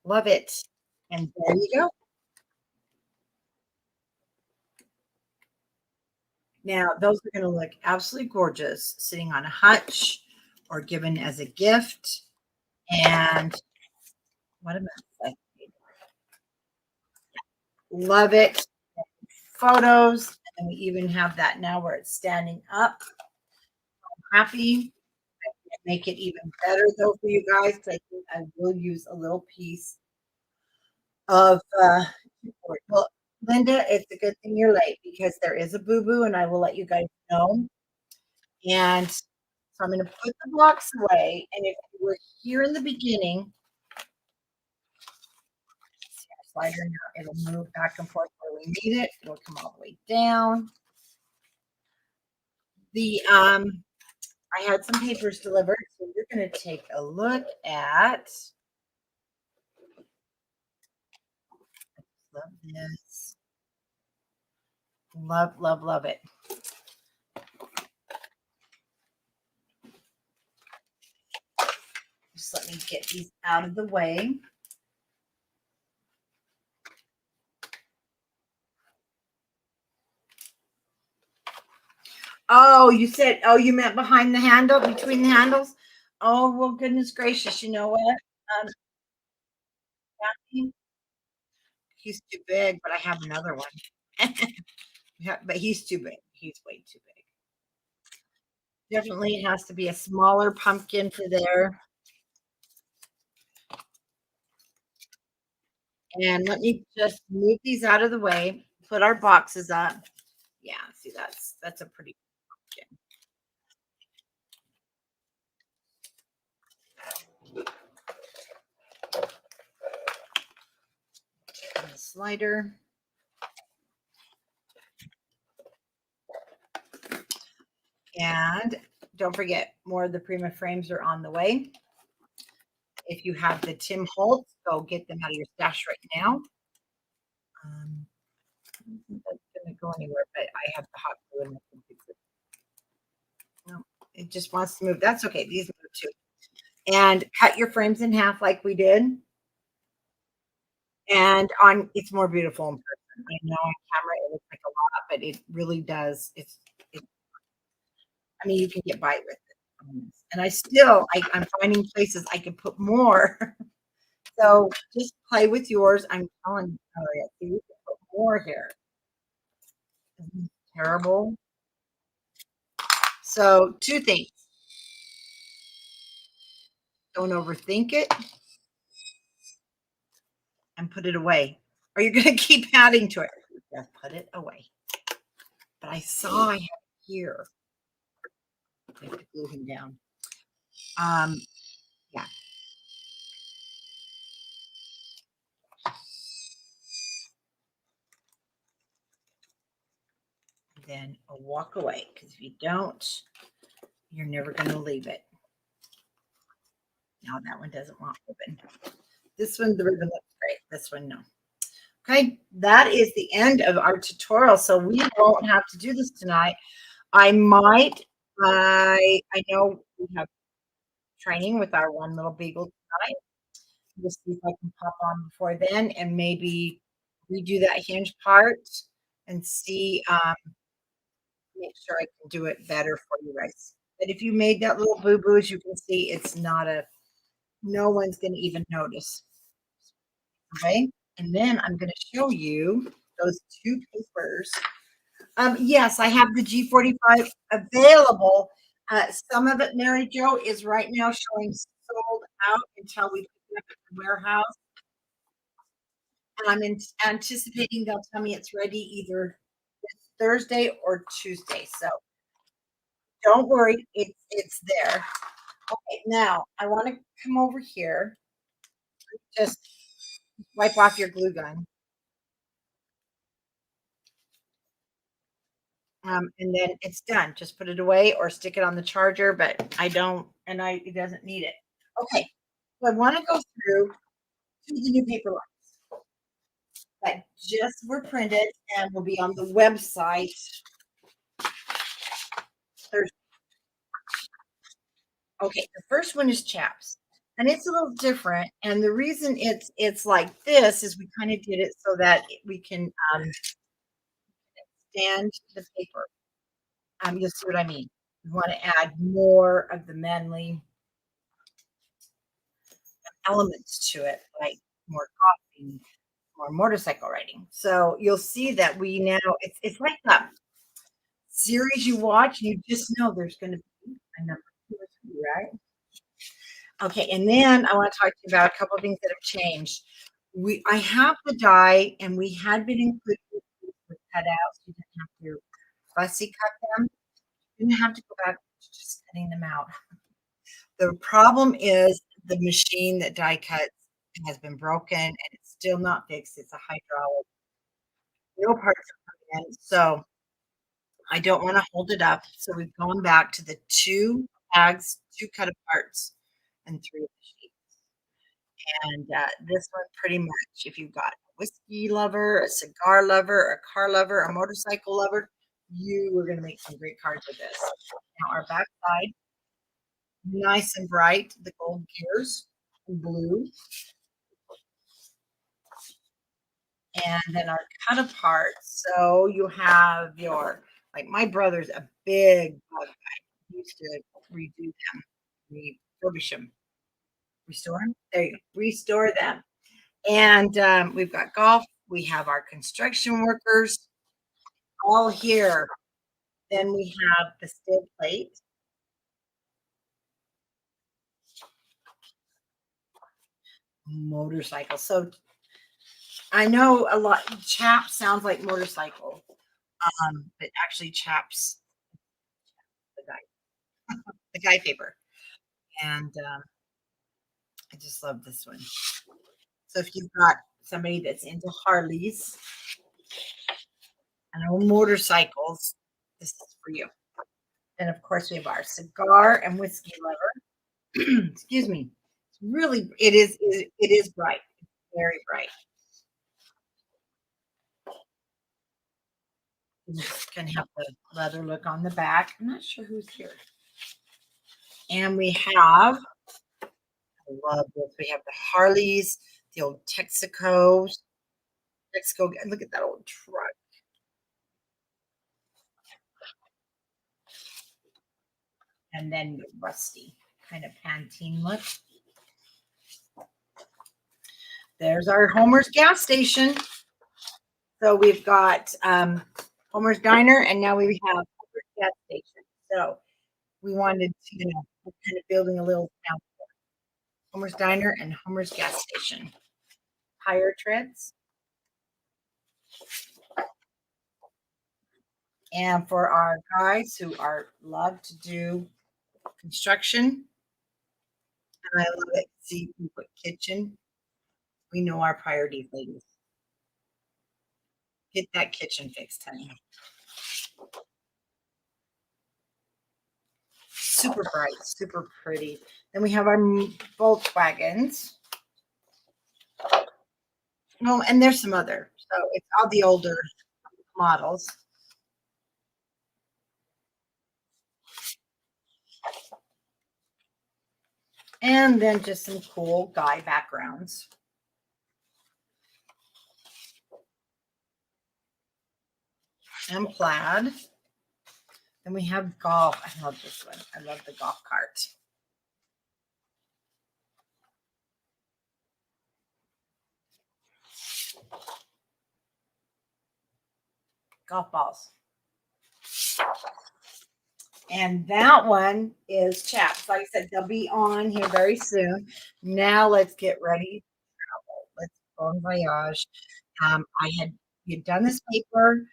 Love it. And there you go. Now, those are going to look absolutely gorgeous sitting on a hutch or given as a gift. And what am I saying? Love it. Photos. And we even have that now where it's standing up. I'm happy. Make it even better though for you guys. I think I will use a little piece of well, Linda, it's a good thing you're late because there is a boo-boo and I will let you guys know. And so So I'm going to put the box away. And if you were here in the beginning, see our slider now, it'll move back and forth where we need it. It'll come all the way down. I had some papers delivered, so we're going to take a look at. Love this. Love, love, love it. Just let me get these out of the way. Oh, you said, oh, you meant behind the handle, between the handles? Oh, well, goodness gracious. You know what? Kathy, he's too big, but I have another one. Yeah, but he's too big. He's way too big. Definitely it has to be a smaller pumpkin for there. And let me just move these out of the way, put our boxes up. Yeah, see, that's a pretty pumpkin. And the slider. And don't forget, more of the Prima frames are on the way. If you have the Tim Holtz, go get them out of your stash right now. I don't think that's going to go anywhere, but I have the hot glue and I can fix it. No, it just wants to move. That's okay. These move too. And cut your frames in half like we did. And it's more beautiful in person. I know on camera it looks like a lot, but it really does. I mean, you can get by with it. And I'm finding places I can put more. So just play with yours. I'm telling you, Harriet, you can put more here. Isn't it terrible? So 2 things. Don't overthink it and put it away. Or you're going to keep adding to it. Yeah, put it away. But I saw I have it here. I have to glue him down. Yeah. Then walk away, because if you don't, you're never going to leave it. No, that one doesn't want ribbon. This one, the ribbon looks great. This one, no. Okay, that is the end of our tutorial. So we won't have to do this tonight. I know we have training with our one little beagle tonight. We'll see if I can pop on before then and maybe redo that hinge part and see, make sure I can do it better for you guys. But if you made that little boo-boo, as you can see, it's not no one's going to even notice. Okay. And then I'm going to show you those 2 papers. Yes, I have the G45 available. Some of it, Mary Jo, is right now showing sold out until we pick it up at the warehouse. And I'm anticipating they'll tell me it's ready either this Thursday or Tuesday. So don't worry, it's there. Okay, now I want to come over here. Just wipe off your glue gun. And then it's done. Just put it away or stick it on the charger, but I don't, and it doesn't need it. Okay, so I want to go through 2 of the new paper lines that just were printed and will be on the website Thursday. Okay, the first one is chaps, and it's a little different. And the reason it's like this is we kind of did it so that we can stand the paper. You'll see what I mean. We want to add more of the manly elements to it, like more coffee, more motorcycle riding. So you'll see that we now it's like a series you watch, and you just know there's going to be a number 2 or 3, right? Okay, and then I want to talk to you about a couple of things that have changed. I have the die, and we had been including with cutouts. You didn't have to fussy cut them. You didn't have to go back just cutting them out. The problem is the machine that die cuts has been broken and it's still not fixed. It's a hydraulic. No parts are coming in, so I don't wanna hold it up. So we've gone back to the 2 bags, 2 cut aparts, and 3 of the sheets. And, this one pretty much, if you've got a whiskey lover, a cigar lover, a car lover, a motorcycle lover, you are gonna make some great cards with this. Now our back side, nice and bright, the gold gears in blue, and then our cut apart. So you have your like my brother's a big bug guy. He used to redo them, refurbish them, restore them. There you go, restore them. And we've got golf. We have our construction workers all here. Then we have the steel plate, motorcycle. So I know a lot. Chap sounds like motorcycle, but actually, chaps the guy, the guy paper. And I just love this one. So if you've got somebody that's into Harleys and own motorcycles, this is for you. And of course, we have our cigar and whiskey lover. Excuse me. It's really, it is bright. It's very bright. It's going to have the leather look on the back. I'm not sure who's here. And we have, I love this. We have the Harleys, the old Texacos. Mexico, look at that old truck. And then the rusty kind of Pantene look. There's our Homer's gas station. So we've got Homer's Diner, and now we have Homer's gas station. So we wanted to, we're kind of building a little town. Homer's Diner and Homer's gas station. Tire treads. And for our guys who are love to do construction, and I love it. See, we put kitchen. We know our priorities, ladies. Get that kitchen fixed, honey. Super bright, super pretty. Then we have our Volkswagens. No, and there's some other. So it's all the older models. And then just some cool guy backgrounds. And plaid. Then we have golf. I love this one. I love the golf cart. Golf balls. And that one is chaps. Like I said, they'll be on here very soon. Now let's get ready to travel. Let's bon voyage. I had done this paper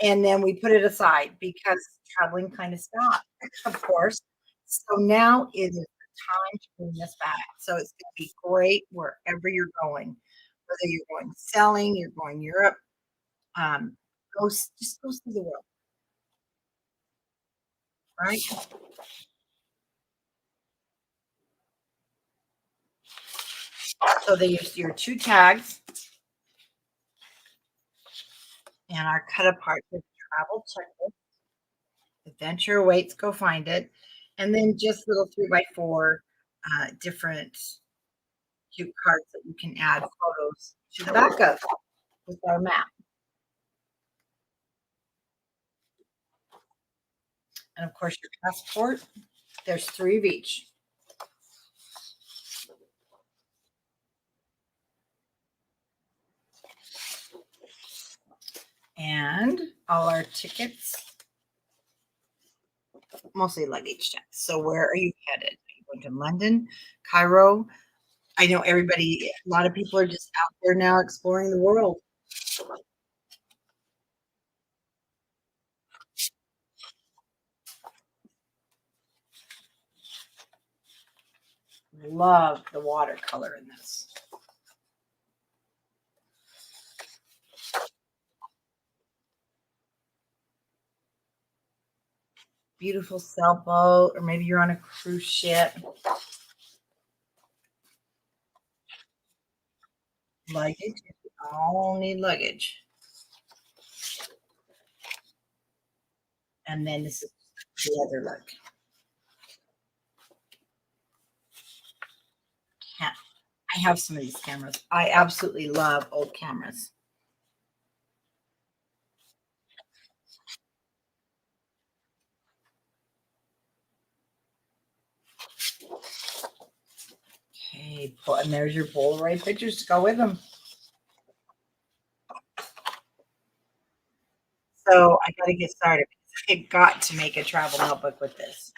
and then we put it aside because traveling kind of stopped, of course. So now is the time to bring this back. So it's going to be great wherever you're going, whether you're going selling, you're going Europe, just go see the world, right? So they use your 2 tags and our cut apart with travel checklist. Adventure awaits, go find it. And then just little 3x4 different cute cards that you can add photos to the back of with our map. And of course, your passport. There's 3 of each. And all our tickets, mostly luggage checks. So where are you headed? Are you going to London, Cairo? I know everybody, a lot of people are just out there now exploring the world. Love the watercolor in this. Beautiful sailboat, or maybe you're on a cruise ship. Luggage. We all need luggage. And then this is the other look. I have some of these cameras. I absolutely love old cameras. Okay, and there's your Polaroid pictures to go with them. So I got to get started because I got to make a travel notebook with this.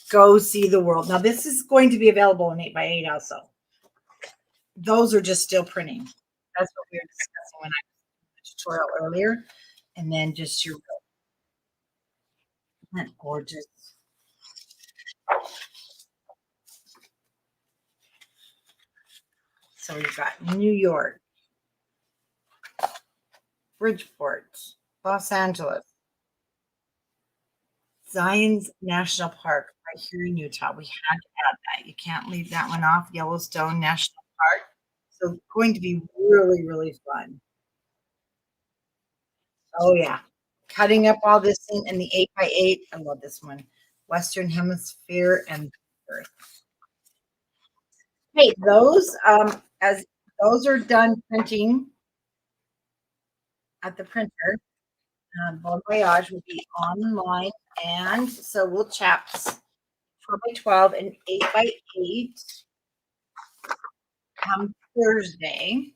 Go see the world. Now this is going to be available in 8x8 also. Those are just still printing. That's what we were discussing when I was in the tutorial earlier. And then just your, isn't that gorgeous? So we've got New York, Bridgeport, Los Angeles, Zion's National Park right here in Utah. We had to add that. You can't leave that one off. Yellowstone National Park. So it's going to be really, really fun. Oh yeah. Cutting up all this in the 8x8. I love this one. Western Hemisphere and Earth. Hey, those as those are done printing at the printer. Bon Voyage will be online, and so we'll chaps 12x12 and 8x8 come Thursday.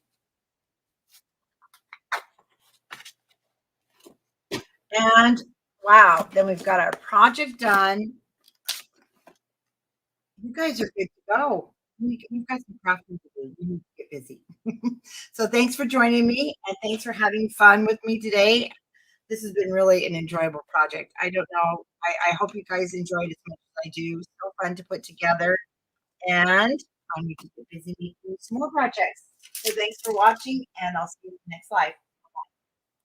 And wow, then we've got our project done. You guys are good to go. You've got some crafting to do. You need to get busy. So thanks for joining me, and thanks for having fun with me today. This has been really an enjoyable project. I don't know. I hope you guys enjoyed as much as I do. So fun to put together, and I need to get busy making some more projects. So thanks for watching, and I'll see you in the next live.